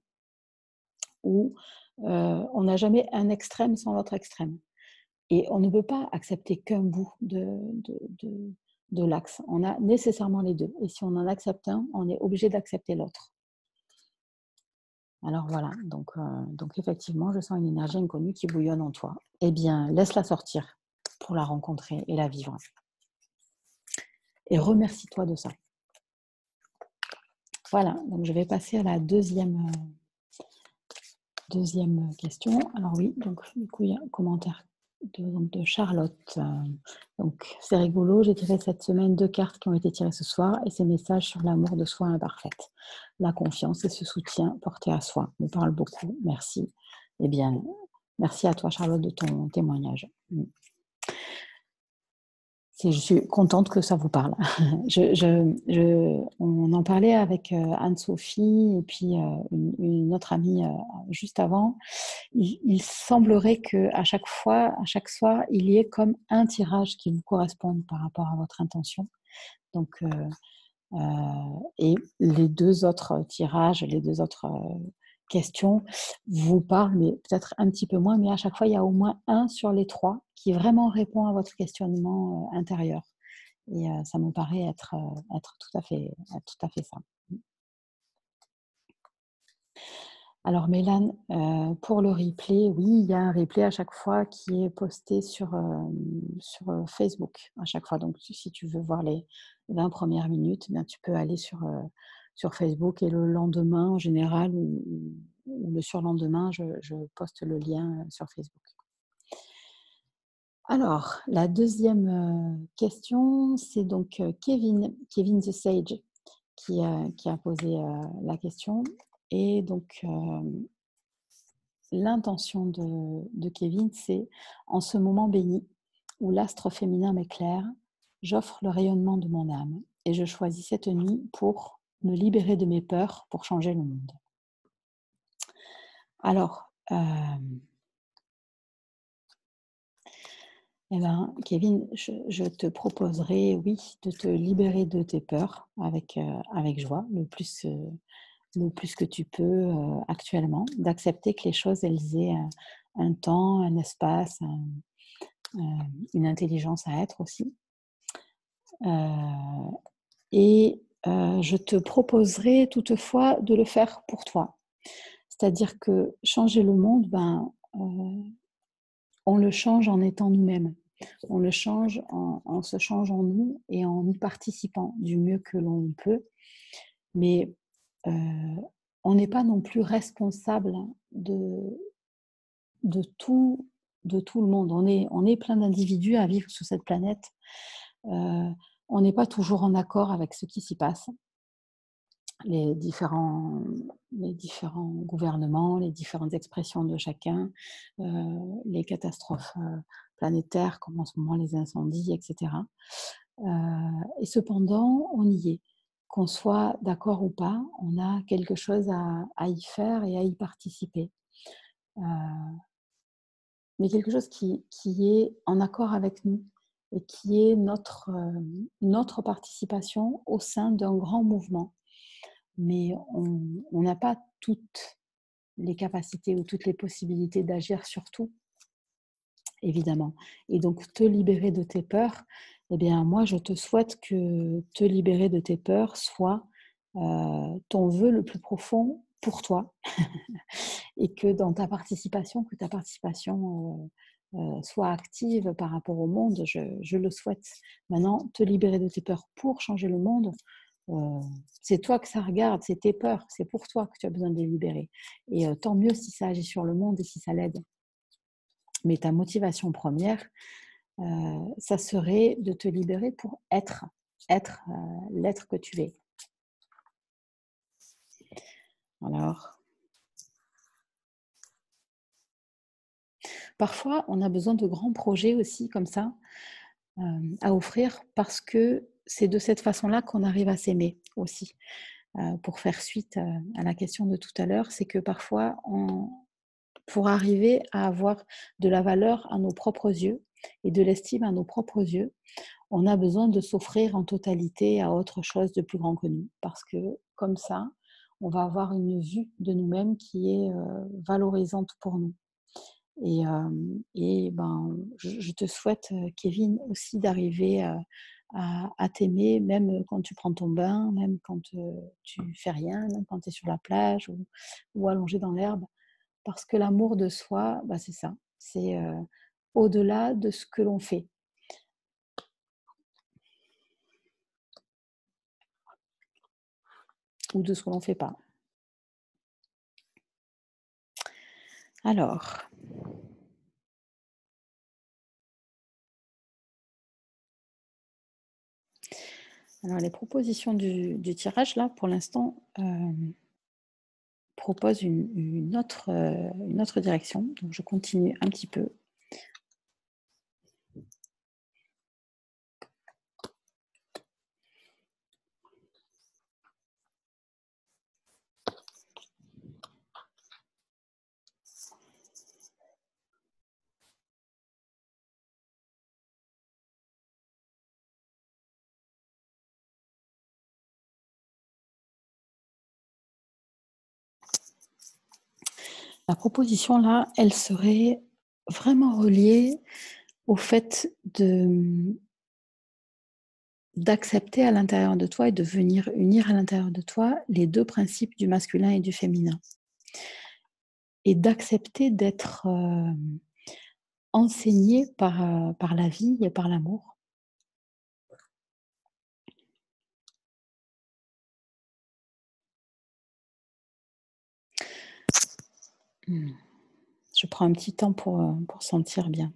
où on n'a jamais un extrême sans l'autre extrême. Et on ne peut pas accepter qu'un bout de l'axe. On a nécessairement les deux. Et si on en accepte un, on est obligé d'accepter l'autre. Alors voilà, donc effectivement, je sens une énergie inconnue qui bouillonne en toi. Eh bien, laisse-la sortir pour la rencontrer et la vivre. Et remercie-toi de ça. Voilà, donc je vais passer à la deuxième question. Alors oui, donc du coup, il y a un commentaire de Charlotte. Donc c'est rigolo, j'ai tiré cette semaine 2 cartes qui ont été tirées ce soir et ces messages sur l'amour de soi imparfaite. La confiance et ce soutien porté à soi me parle beaucoup. Merci. Eh bien, merci à toi Charlotte de ton témoignage. Je suis contente que ça vous parle. On en parlait avec Anne-Sophie et puis une autre amie juste avant. Il semblerait qu'à chaque fois, à chaque soir, il y ait comme un tirage qui vous corresponde par rapport à votre intention. Donc, et les 2 autres tirages, les 2 autres questions vous parlent, mais peut-être un petit peu moins, mais à chaque fois, il y a au moins un sur les 3 qui vraiment répond à votre questionnement intérieur. Et ça me paraît être tout à fait ça. Alors Mélane, pour le replay, oui, il y a un replay à chaque fois qui est posté sur Facebook à chaque fois. Donc si tu veux voir les 20 premières minutes, eh bien, tu peux aller sur Facebook et le lendemain en général ou le surlendemain, je poste le lien sur Facebook. Alors, la deuxième question, c'est donc Kevin the Sage qui a posé la question. Et donc, l'intention de Kevin, c'est « En ce moment béni, où l'astre féminin m'éclaire, j'offre le rayonnement de mon âme et je choisis cette nuit pour me libérer de mes peurs pour changer le monde. » Alors, eh ben, Kevin, je te proposerai, oui, de te libérer de tes peurs avec joie, le plus que tu peux actuellement, d'accepter que les choses, elles aient un temps, un espace, une intelligence à être aussi. Et je te proposerai toutefois de le faire pour toi. C'est-à-dire que changer le monde, on le change en étant nous-mêmes. On le change en se changeant nous et en y participant du mieux que l'on peut. Mais on n'est pas non plus responsable de tout le monde. On est plein d'individus à vivre sur cette planète. On n'est pas toujours en accord avec ce qui s'y passe. Les différents gouvernements, les différentes expressions de chacun, les catastrophes planétaires comme en ce moment les incendies, etc. Et cependant, on y est. Qu'on soit d'accord ou pas, on a quelque chose à y faire et à y participer. Mais quelque chose qui est en accord avec nous et qui est notre participation au sein d'un grand mouvement. Mais on n'a pas toutes les capacités ou toutes les possibilités d'agir sur tout, évidemment. Et donc, te libérer de tes peurs, eh bien, moi, je te souhaite que te libérer de tes peurs soit ton vœu le plus profond pour toi. Et que dans ta participation, soit active par rapport au monde, je le souhaite. Maintenant, te libérer de tes peurs pour changer le monde, c'est toi que ça regarde, c'est tes peurs, c'est pour toi que tu as besoin de les libérer. Et tant mieux si ça agit sur le monde et si ça l'aide. Mais ta motivation première, ça serait de te libérer pour être l'être que tu es. Alors, parfois, on a besoin de grands projets aussi comme ça, à offrir, parce que c'est de cette façon-là qu'on arrive à s'aimer aussi. Pour faire suite à la question de tout à l'heure, c'est que parfois, pour arriver à avoir de la valeur à nos propres yeux et de l'estime à nos propres yeux, on a besoin de s'offrir en totalité à autre chose de plus grand que nous. Parce que comme ça, on va avoir une vue de nous-mêmes qui est valorisante pour nous. Et ben, je te souhaite, Kevin, aussi d'arriver à t'aimer, même quand tu prends ton bain, même quand tu fais rien, même quand tu es sur la plage ou allongé dans l'herbe. Parce que l'amour de soi, bah, c'est ça. C'est au-delà de ce que l'on fait ou de ce que l'on ne fait pas. Alors, les propositions du tirage, là, pour l'instant, proposent une autre direction. Donc, je continue un petit peu. La proposition là, elle serait vraiment reliée au fait d'accepter à l'intérieur de toi et de venir unir à l'intérieur de toi les 2 principes du masculin et du féminin. Et d'accepter d'être, enseigné par la vie et par l'amour. Mmh. Je prends un petit temps pour sentir bien.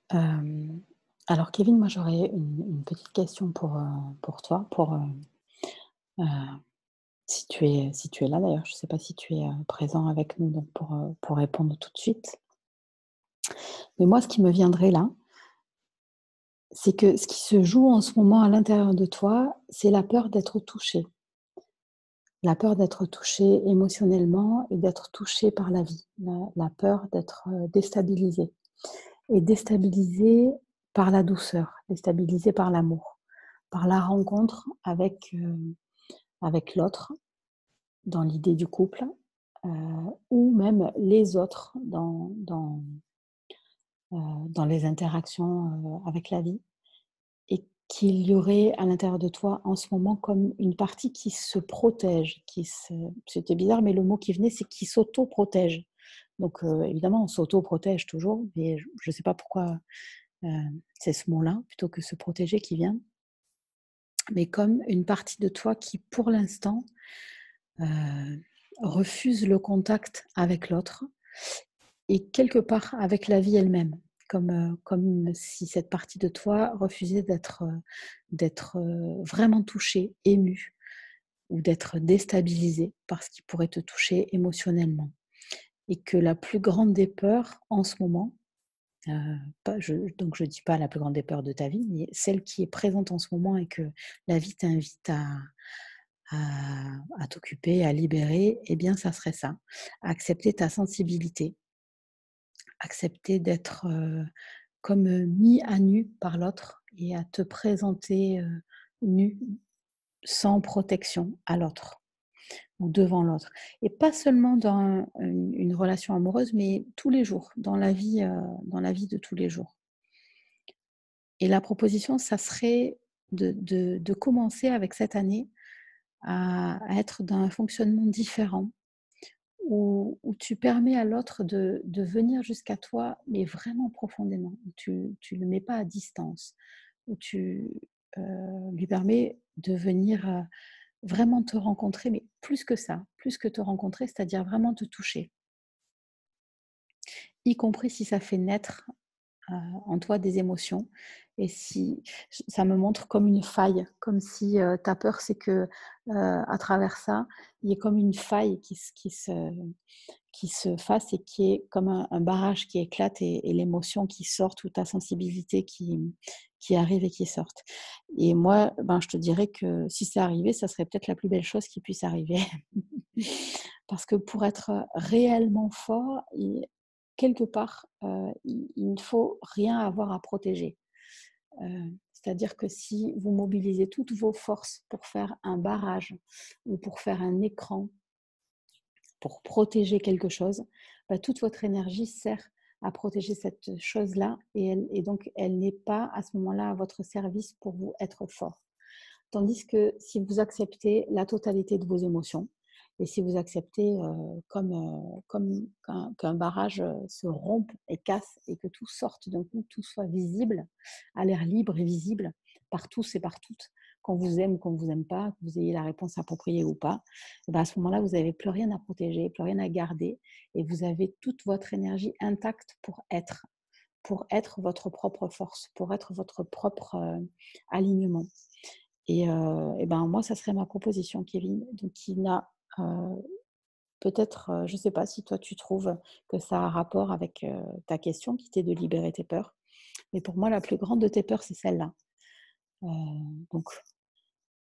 Hem, alors Kevin, moi j'aurais une petite question pour toi, heu, si tu es là d'ailleurs, je ne sais pas si tu es, présent avec nous donc pour répondre tout de suite. Mais moi ce qui me viendrait là, c'est que ce qui se joue en ce moment à l'intérieur de toi, c'est la peur d'être touché. La peur d'être touché émotionnellement et d'être touché par la vie. La peur d'être, déstabilisé et déstabilisé par la douceur, déstabilisé par l'amour, par la rencontre avec l'autre, dans l'idée du couple, heu, ou même les autres dans les interactions, avec la vie. Et qu'il y aurait à l'intérieur de toi en ce moment comme une partie qui se protège, c'était bizarre, mais le mot qui venait, c'est qui s'auto-protège. Donc évidemment, on s'auto-protège toujours, mais je ne sais pas pourquoi, heu, c'est ce mot-là, plutôt que se protéger, qui vient. Mais comme une partie de toi qui, pour l'instant, heu, refuse le contact avec l'autre et quelque part avec la vie elle-même. Comme si cette partie de toi refusait d'être vraiment touchée, émue ou d'être déstabilisée par ce qui pourrait te toucher émotionnellement. Et que la plus grande des peurs en ce moment, heu, pas je donc je dis pas la plus grande des peurs de ta vie, mais celle qui est présente en ce moment et que la vie t'invite à t'occuper, à libérer, eh bien ça serait ça. Accepter ta sensibilité, accepter d'être, comme mis à nu par l'autre et à te présenter nu, sans protection à l'autre ou devant l'autre. Et pas seulement dans une relation amoureuse, mais tous les jours, dans la vie de tous les jours. Et la proposition, ça serait de commencer avec cette année à être dans un fonctionnement différent, où tu permets à l'autre de venir jusqu'à toi, mais vraiment profondément, où tu ne le mets pas à distance, où tu lui permets de venir vraiment te rencontrer, mais plus que ça, plus que te rencontrer, c'est-à-dire vraiment te toucher, y compris si ça fait naître en toi des émotions. Et si ça me montre comme une faille, comme si ta peur, c'est que à travers ça, il y ait comme une faille qui se fasse et qui est comme un barrage qui éclate et l'émotion qui sort, ou ta sensibilité qui arrive et qui sorte. Et moi, ben, je te dirais que si c'est arrivé, ça serait peut-être la plus belle chose qui puisse arriver. Parce que pour être réellement fort, quelque part, il ne faut rien avoir à protéger. C'est-à-dire que si vous mobilisez toutes vos forces pour faire un barrage ou pour faire un écran, pour protéger quelque chose, bah, toute votre énergie sert à protéger cette chose-là et donc elle n'est pas à ce moment-là à votre service pour vous être fort. Tandis que si vous acceptez la totalité de vos émotions et si vous acceptez comme qu'un barrage se rompe et casse et que tout sorte d'un coup, tout soit visible, à l'air libre et visible par tous et par toutes, qu'on vous aime ou qu'on ne vous aime pas, que vous ayez la réponse appropriée ou pas, et bien à ce moment-là, vous n'avez plus rien à protéger, plus rien à garder et vous avez toute votre énergie intacte pour être votre propre force, pour être votre propre alignement. Et ben, moi, ça serait ma proposition, Kevin. Donc qui n'a, peut-être, je ne sais pas si toi tu trouves que ça a un rapport avec, ta question qui était de libérer tes peurs. Mais pour moi, la plus grande de tes peurs, c'est celle-là. Heu, donc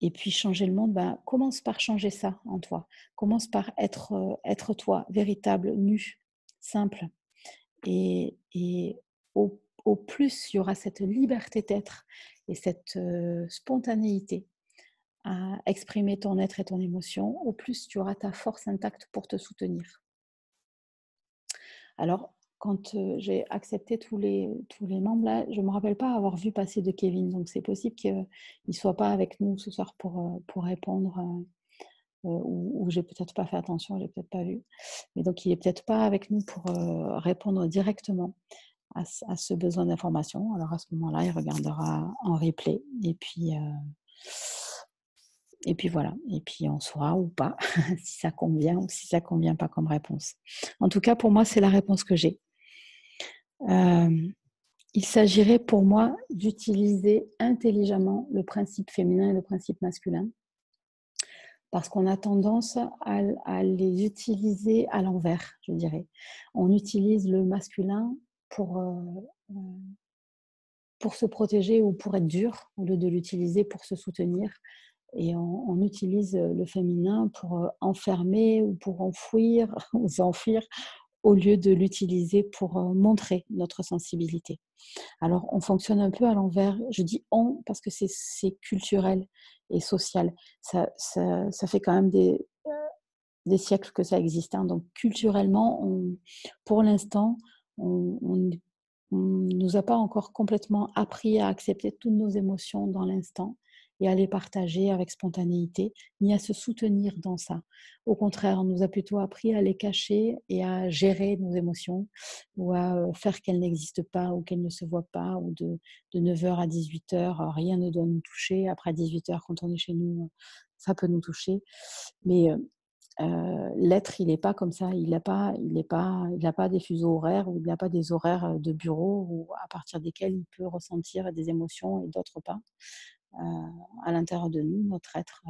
et puis changer le monde, ben, commence par changer ça en toi. Commence par être toi, véritable, nu, simple. Et au plus il y aura cette liberté d'être et cette, spontanéité à exprimer ton être et ton émotion, au plus tu auras ta force intacte pour te soutenir. Alors, quand j'ai accepté tous les membres là, je ne me rappelle pas avoir vu passer de Kevin, donc c'est possible qu'il ne soit pas avec nous ce soir pour répondre, ou j'ai peut-être pas fait attention, j'ai peut-être pas vu. Mais donc il est peut-être pas avec nous pour répondre directement à ce besoin d'information. Alors à ce moment-là, il regardera en replay et puis voilà, et puis on saura ou pas si ça convient ou si ça convient pas comme réponse. En tout cas, pour moi, c'est la réponse que j'ai. Il s'agirait pour moi d'utiliser intelligemment le principe féminin et le principe masculin, parce qu'on a tendance à les utiliser à l'envers, je dirais. On utilise le masculin pour, heu, pour se protéger ou pour être dur, au lieu de l'utiliser pour se soutenir. Et on utilise le féminin pour enfermer ou pour enfouir ou s'enfuir, au lieu de l'utiliser pour montrer notre sensibilité. Alors, on fonctionne un peu à l'envers. Je dis on parce que c'est culturel et social. Ça fait quand même des siècles que ça existe, hein. Donc, culturellement, pour l'instant, on ne nous a pas encore complètement appris à accepter toutes nos émotions dans l'instant et à les partager avec spontanéité, ni à se soutenir dans ça. Au contraire, on nous a plutôt appris à les cacher et à gérer nos émotions ou à faire qu'elles n'existent pas ou qu'elles ne se voient pas, ou de 9h à 18h, rien ne doit nous toucher. Après 18h, quand on est chez nous, ça peut nous toucher. Mais l'être, il n'est pas comme ça. Il n'a pas des fuseaux horaires ou il n'a pas des horaires de bureau où, à partir desquels il peut ressentir des émotions et d'autres pas. Heu, à l'intérieur de nous, notre être,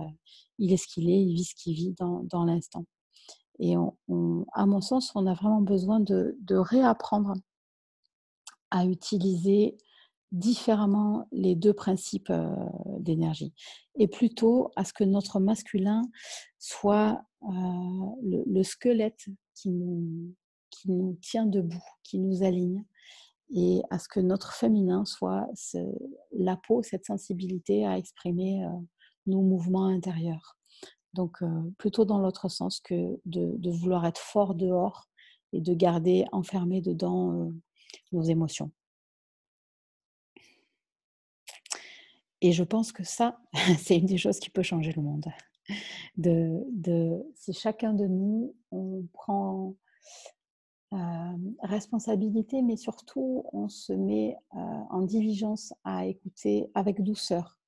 il est ce qu'il est, il vit ce qu'il vit dans l'instant. Et à mon sens, on a vraiment besoin de réapprendre à utiliser différemment les 2 principes, d'énergie, et plutôt à ce que notre masculin soit, le squelette qui nous tient debout, qui nous aligne, et à ce que notre féminin soit la peau, cette sensibilité à exprimer nos mouvements intérieurs. Donc, plutôt dans l'autre sens que de vouloir être fort dehors et de garder enfermé dedans nos émotions. Et je pense que ça, c'est une des choses qui peut changer le monde. Si chacun de nous, on prend responsabilité, mais surtout on se met en diligence à écouter avec douceur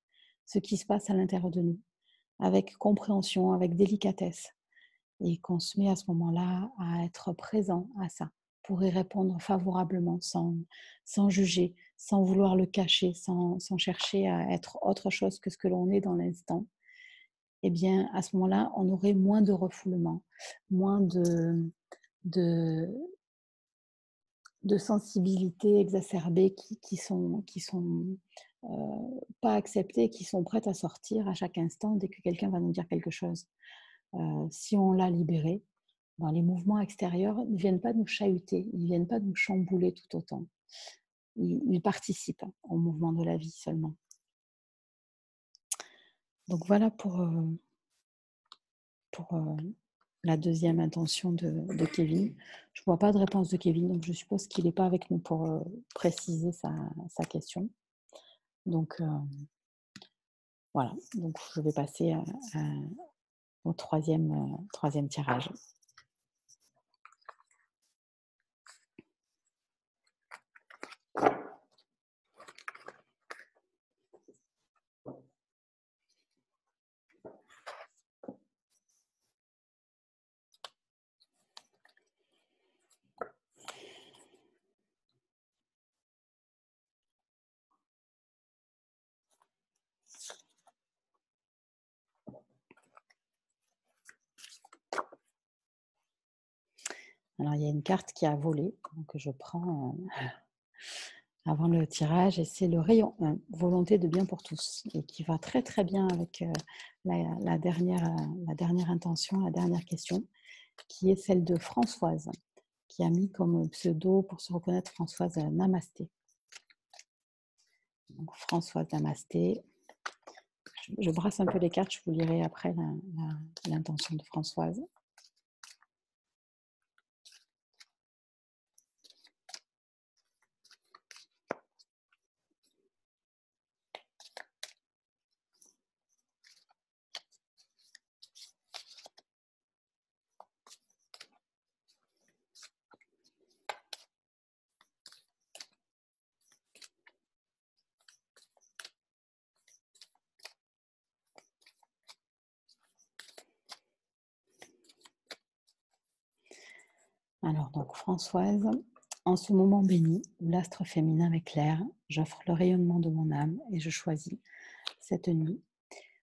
ce qui se passe à l'intérieur de nous, avec compréhension, avec délicatesse, et qu'on se met à ce moment-là à être présent à ça, pour y répondre favorablement, sans juger, sans vouloir le cacher, sans chercher à être autre chose que ce que l'on est dans l'instant. Eh bien, à ce moment-là, on aurait moins de refoulement, moins de, de sensibilités exacerbées qui sont pas acceptées, qui sont prêtes à sortir à chaque instant dès que quelqu'un va nous dire quelque chose. Si on l'a libéré, ben, les mouvements extérieurs ne viennent pas nous chahuter, ils ne viennent pas nous chambouler tout autant. Ils participent au mouvement de la vie seulement. Donc voilà pour la deuxième intention de Kevin. Je ne vois pas de réponse de Kevin, donc je suppose qu'il n'est pas avec nous pour préciser sa question. Donc voilà, donc je vais passer au troisième tirage. Alors, il y a une carte qui a volé, donc je prends avant le tirage, et c'est le rayon 1, volonté de bien pour tous, et qui va très très bien avec la dernière intention, la dernière question, qui est celle de Françoise, qui a mis comme pseudo, pour se reconnaître, Françoise Namasté. Donc, Françoise Namasté. Je brasse un peu les cartes, je vous lirai après l'intention de Françoise. Alors donc Françoise, en ce moment béni où l'astre féminin m'éclaire, j'offre le rayonnement de mon âme et je choisis cette nuit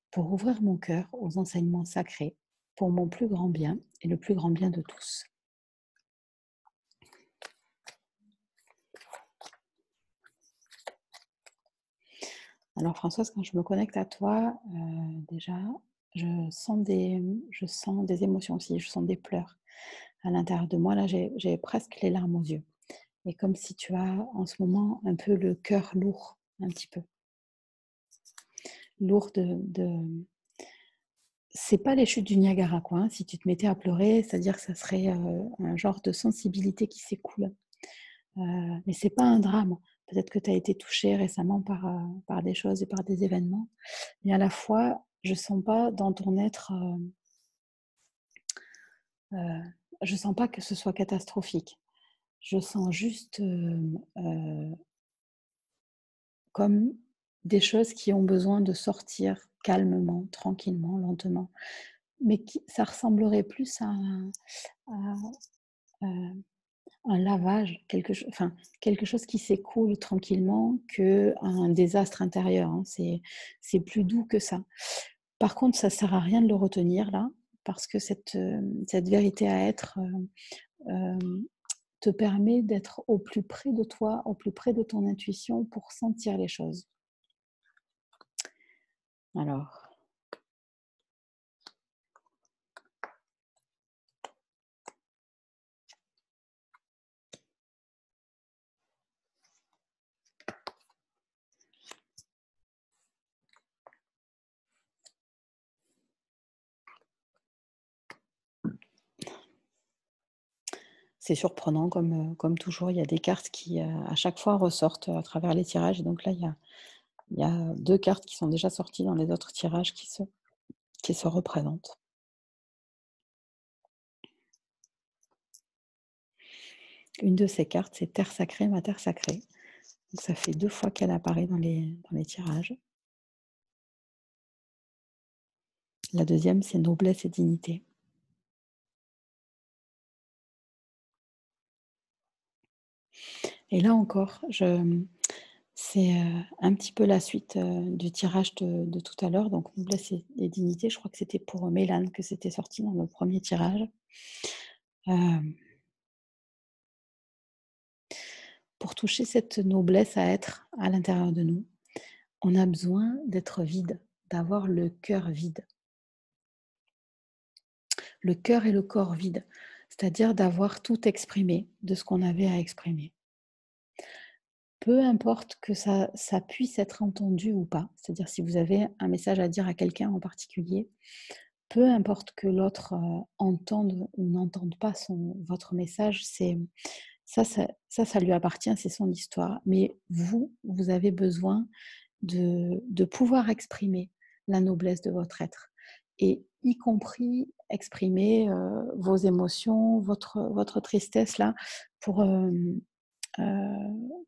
pour ouvrir mon cœur aux enseignements sacrés, pour mon plus grand bien et le plus grand bien de tous. Alors Françoise, quand je me connecte à toi, déjà, je sens des émotions aussi, je sens des pleurs à l'intérieur de moi. Là, j'ai presque les larmes aux yeux. Et comme si tu as en ce moment un peu le cœur lourd, un petit peu. Lourd C'est pas les chutes du Niagara, quoi. Hein. Si tu te mettais à pleurer, c'est-à-dire que ça serait un genre de sensibilité qui s'écoule. Mais c'est pas un drame. Peut-être que tu as été touché récemment par des choses et par des événements. Mais à la fois, je sens pas dans ton être... je sens pas que ce soit catastrophique. Je sens juste comme des choses qui ont besoin de sortir calmement, tranquillement, lentement. Mais ça ressemblerait plus à un lavage, quelque chose qui s'écoule tranquillement qu'un désastre intérieur. Hein. C'est plus doux que ça. Par contre, ça ne sert à rien de le retenir là, parce que cette vérité à être te permet d'être au plus près de toi, au plus près de ton intuition pour sentir les choses. Alors, C'est surprenant comme toujours, il y a des cartes qui, à chaque fois ressortent à travers les tirages et donc là, il y a 2 cartes qui sont déjà sorties dans les autres tirages qui se représentent. Une de ces cartes, c'est Terre sacrée, ma terre sacrée. Donc ça fait 2 fois qu'elle apparaît dans les tirages. La deuxième, c'est Noblesse et dignité. Et là encore, c'est, un petit peu la suite, du tirage de tout à l'heure, donc Noblesse et dignité. Je crois que c'était pour, Mélane que c'était sorti dans le premier tirage. Hem, pour toucher cette noblesse à être à l'intérieur de nous, on a besoin d'être vide, d'avoir le cœur vide. Le cœur et le corps vides, c'est-à-dire d'avoir tout exprimé de ce qu'on avait à exprimer. Peu importe que ça puisse être entendu ou pas, c'est-à-dire si vous avez un message à dire à quelqu'un en particulier, peu importe que l'autre, entende ou n'entende pas votre message, ça lui appartient, c'est son histoire. Mais vous, vous avez besoin de pouvoir exprimer la noblesse de votre être et y compris exprimer, vos émotions, votre tristesse là pour,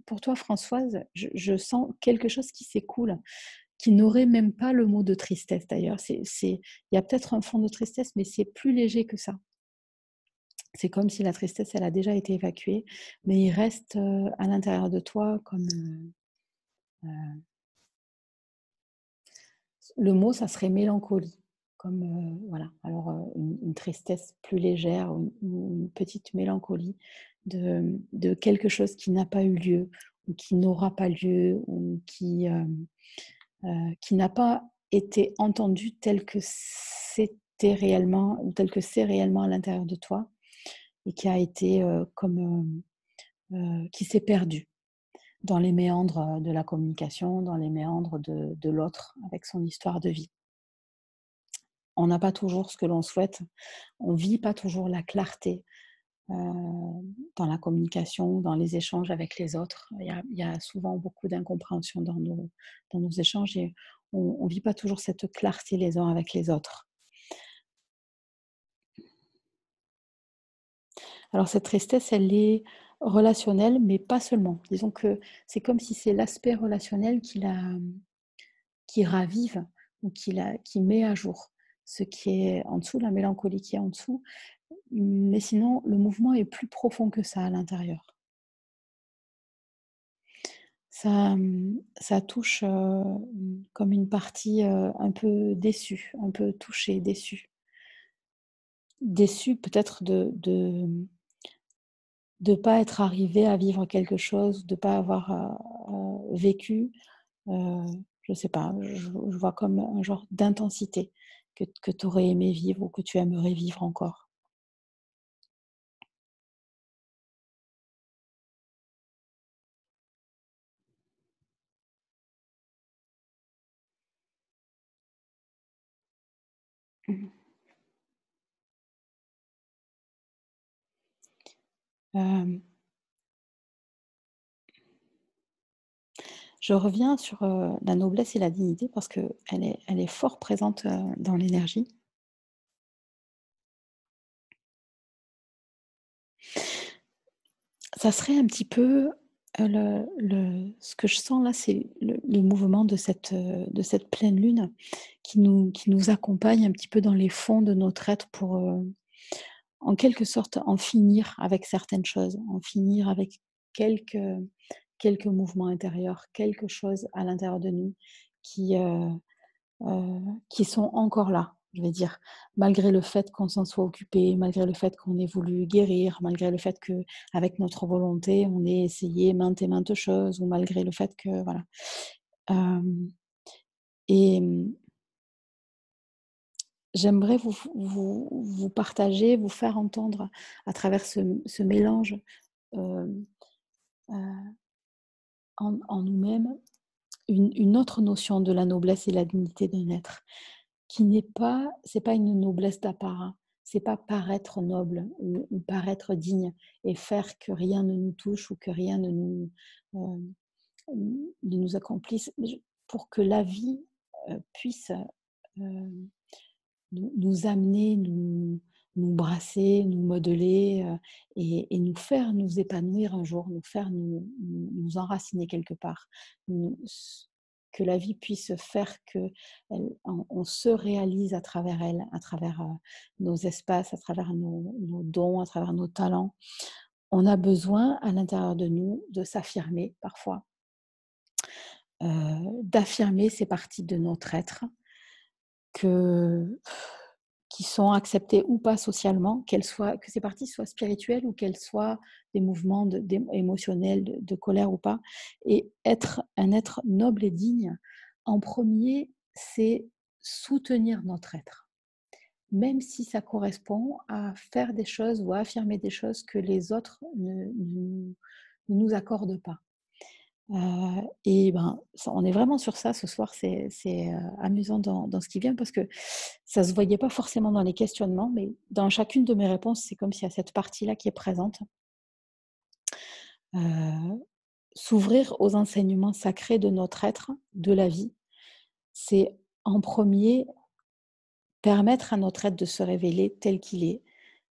pour toi Françoise, je sens quelque chose qui s'écoule, qui n'aurait même pas le mot de tristesse d'ailleurs. Il y a peut-être un fond de tristesse, mais c'est plus léger que ça. C'est comme si la tristesse, elle a déjà été évacuée, mais il reste, à l'intérieur de toi comme, le mot, ça serait mélancolie, comme, voilà. Alors, une tristesse plus légère ou une petite mélancolie de quelque chose qui n'a pas eu lieu ou qui n'aura pas lieu ou qui n'a pas été entendu tel que c'était réellement ou tel que c'est réellement à l'intérieur de toi et qui a été, qui s'est perdu dans les méandres, de la communication, dans les méandres de l'autre avec son histoire de vie. On n'a pas toujours ce que l'on souhaite, on vit pas toujours la clarté, heu, dans la communication, dans les échanges avec les autres. Il y a souvent beaucoup d'incompréhension dans nos échanges et on vit pas toujours cette clarté les uns avec les autres. Alors cette tristesse, elle est relationnelle, mais pas seulement. Disons que c'est comme si c'est l'aspect relationnel qui ravive ou qui met à jour ce qui est en dessous, la mélancolie qui est en dessous. Mais sinon, le mouvement est plus profond que ça à l'intérieur. Ça touche, comme une partie, un peu déçue, un peu touchée, déçue. Déçue peut-être de pas être arrivé à vivre quelque chose, de pas avoir, vécu, heu, je sais pas, je vois comme un genre d'intensité que tu aurais aimé vivre ou que tu aimerais vivre encore. Mmh. Hem, je reviens sur, la noblesse et la dignité parce qu'elle est fort présente, dans l'énergie. Ça serait un petit peu, ce que je sens là, c'est le mouvement de cette pleine lune qui nous accompagne un petit peu dans les fonds de notre être pour, en quelque sorte, en finir avec certaines choses, en finir avec quelques quelques mouvements intérieurs, quelque chose à l'intérieur de nous qui, qui sont encore là, je vais dire. Malgré le fait qu'on s'en soit occupé, malgré le fait qu'on ait voulu guérir, malgré le fait qu'avec notre volonté, on ait essayé maintes et maintes choses ou malgré le fait que voilà. Hem et j'aimerais vous partager, vous faire entendre à travers ce mélange, hem, heu, en nous-mêmes, une autre notion de la noblesse et la dignité d'un être, qui n'est pas c'est pas une noblesse d'apparat, c'est pas paraître noble ou paraître digne et faire que rien ne nous touche ou que rien euh, ne nous accomplisse, pour que la vie puisse nous amener, nous brasser, nous modeler et nous faire nous épanouir un jour, nous faire nous enraciner quelque part. Que la vie puisse faire qu'on se réalise à travers elle, à travers nos espaces, à travers nos dons, à travers nos talents. On a besoin à l'intérieur de nous de s'affirmer parfois, d'affirmer ces parties de notre être que qui sont acceptées ou pas socialement, que ces parties soient spirituelles ou qu'elles soient des mouvements émotionnels, de colère ou pas. Et être un être noble et digne, en premier, c'est soutenir notre être. Même si ça correspond à faire des choses ou à affirmer des choses que les autres ne nous accordent pas. Et on est vraiment sur ça ce soir, c'est amusant dans ce qui vient parce que ça ne se voyait pas forcément dans les questionnements, mais dans chacune de mes réponses, c'est comme s'il y a cette partie-là qui est présente. S'ouvrir aux enseignements sacrés de notre être, de la vie, c'est en premier permettre à notre être de se révéler tel qu'il est,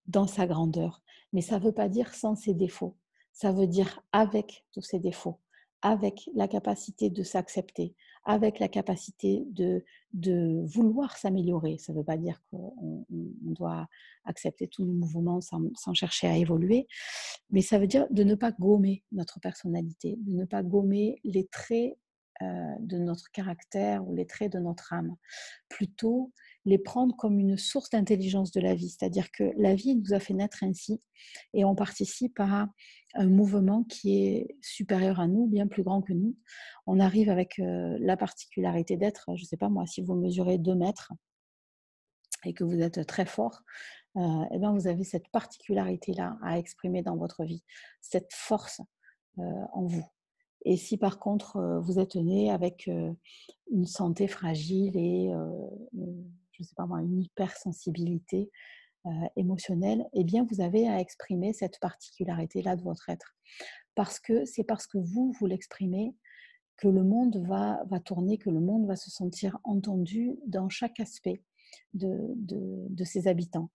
dans sa grandeur. Mais ça ne veut pas dire sans ses défauts, ça veut dire avec tous ses défauts, avec la capacité de s'accepter, avec la capacité de vouloir s'améliorer. Ça ne veut pas dire qu'on doit accepter tous nos mouvements sans chercher à évoluer, mais ça veut dire de ne pas gommer notre personnalité, de ne pas gommer les traits de notre caractère ou les traits de notre âme. Plutôt les prendre comme une source d'intelligence de la vie, c'est-à-dire que la vie nous a fait naître ainsi et on participe à un mouvement qui est supérieur à nous, bien plus grand que nous. On arrive avec la particularité d'être, je ne sais pas moi, si vous mesurez 2 mètres et que vous êtes très fort, et bien vous avez cette particularité-là à exprimer dans votre vie, cette force en vous. Et si par contre vous êtes né avec une santé fragile et je ne sais pas moi, une hypersensibilité émotionnelle, eh bien vous avez à exprimer cette particularité-là de votre être. Parce que c'est parce que vous l'exprimez que le monde va tourner, que le monde va se sentir entendu dans chaque aspect de ses habitants.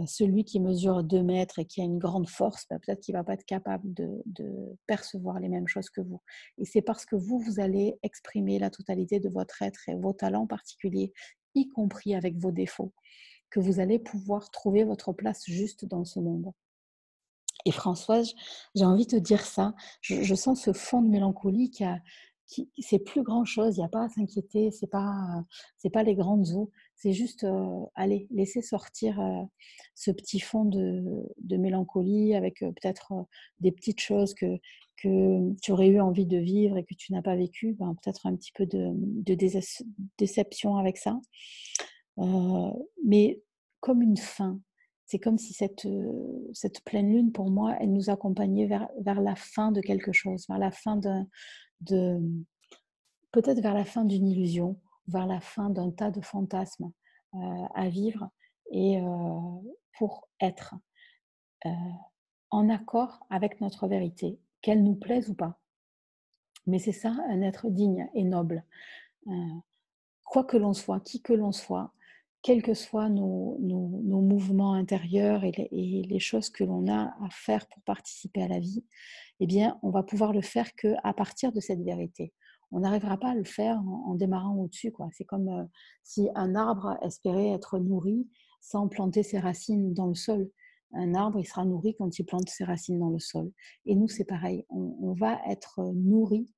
Celui qui mesure 2 mètres et qui a une grande force, peut-être qu'il ne va pas être capable de percevoir les mêmes choses que vous. Et c'est parce que vous allez exprimer la totalité de votre être et vos talents particuliers, y compris avec vos défauts, que vous allez pouvoir trouver votre place juste dans ce monde. Et Françoise, j'ai envie de te dire ça, je sens ce fond de mélancolie c'est plus grand chose, il n'y a pas à s'inquiéter, c'est pas les grandes eaux, c'est juste, allez, laisser sortir ce petit fond de mélancolie avec peut-être des petites choses que tu aurais eu envie de vivre et que tu n'as pas vécu, peut-être un petit peu de déception avec ça. Mais comme une fin, c'est comme si cette pleine lune, pour moi, elle nous accompagnait vers la fin de quelque chose, vers la fin de peut-être vers la fin d'une illusion, vers la fin d'un tas de fantasmes à vivre et pour être en accord avec notre vérité, qu'elle nous plaise ou pas. Mais c'est ça, un être digne et noble. Euh, Quoi que l'on soit, qui que l'on soit, quels que soient nos mouvements intérieurs et les choses que l'on a à faire pour participer à la vie, eh bien, on va pouvoir le faire qu'à partir de cette vérité. On n'arrivera pas à le faire en démarrant au-dessus, quoi. C'est comme si un arbre espérait être nourri sans planter ses racines dans le sol. Un arbre, il sera nourri quand il plante ses racines dans le sol. Et nous, c'est pareil. On va être nourri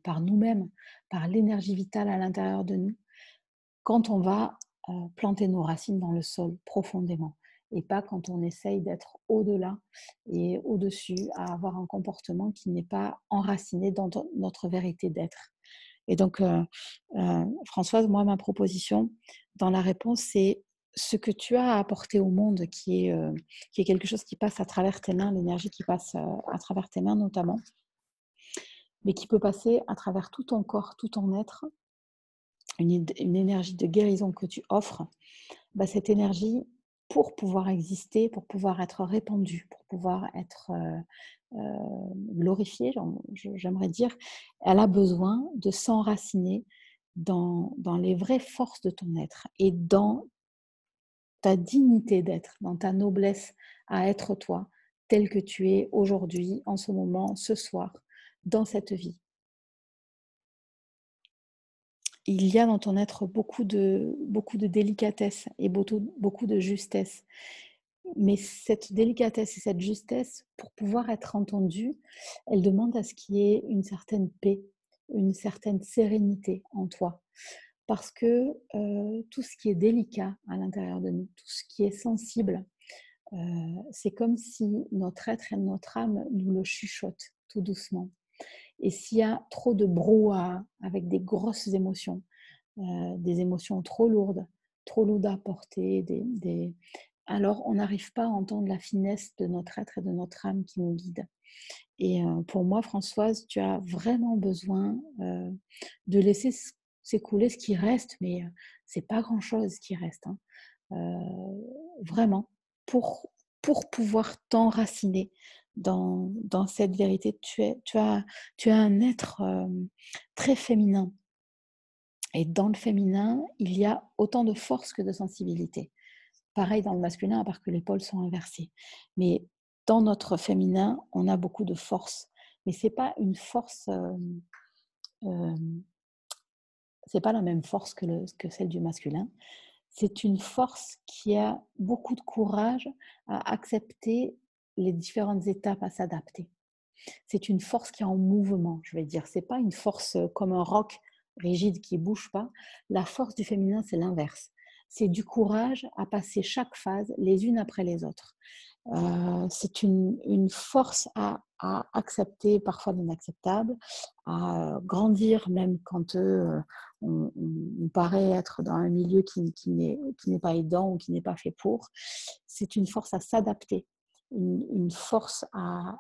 par nous-mêmes, par l'énergie vitale à l'intérieur de nous, quand on va planter nos racines dans le sol profondément et pas quand on essaye d'être au-delà et au-dessus, à avoir un comportement qui n'est pas enraciné dans notre vérité d'être. Et donc, Françoise, moi, ma proposition dans la réponse, c'est ce que tu as à apporter au monde qui est quelque chose qui passe à travers tes mains, l'énergie qui passe à travers tes mains notamment, mais qui peut passer à travers tout ton corps, tout ton être, une énergie de guérison que tu offres, bah, cette énergie, pour pouvoir exister, pour pouvoir être répandue, pour pouvoir être glorifiée, j'aimerais dire, elle a besoin de s'enraciner dans les vraies forces de ton être et dans ta dignité d'être, dans ta noblesse à être toi, tel que tu es aujourd'hui, en ce moment, ce soir, dans cette vie. Il y a dans ton être beaucoup de délicatesse et beaucoup de justesse. Mais cette délicatesse et cette justesse, pour pouvoir être entendue, elle demande à ce qu'il y ait une certaine paix, une certaine sérénité en toi. Parce que tout ce qui est délicat à l'intérieur de nous, tout ce qui est sensible, c'est comme si notre être et notre âme nous le chuchotent tout doucement. Et s'il y a trop de brouhaha avec des grosses émotions, des émotions trop lourdes à porter, alors on n'arrive pas à entendre la finesse de notre être et de notre âme qui nous guide. Et pour moi, Françoise, tu as vraiment besoin de laisser s'écouler ce qui reste, mais c'est pas grand-chose qui reste, hein. Vraiment, pour, pour pouvoir t'enraciner dans cette vérité. Tu as un être très féminin. Et dans le féminin, il y a autant de force que de sensibilité. Pareil dans le masculin, à part que les pôles sont inversés. Mais dans notre féminin, on a beaucoup de force. Mais c'est pas une force, euh, c'est pas la même force que celle du masculin. C'est une force qui a beaucoup de courage à accepter les différentes étapes, à s'adapter. C'est une force qui est en mouvement, je vais dire. C'est pas une force comme un roc rigide qui bouge pas. La force du féminin, c'est l'inverse. C'est du courage à passer chaque phase les unes après les autres. C'est une force à accepter parfois l'inacceptable, à grandir même quand on paraît être dans un milieu qui n'est pas aidant ou qui n'est pas fait pour. C'est une force à s'adapter, une force à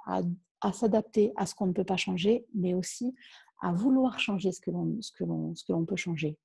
s'adapter à ce qu'on ne peut pas changer, mais aussi à vouloir changer ce que l'on peut changer.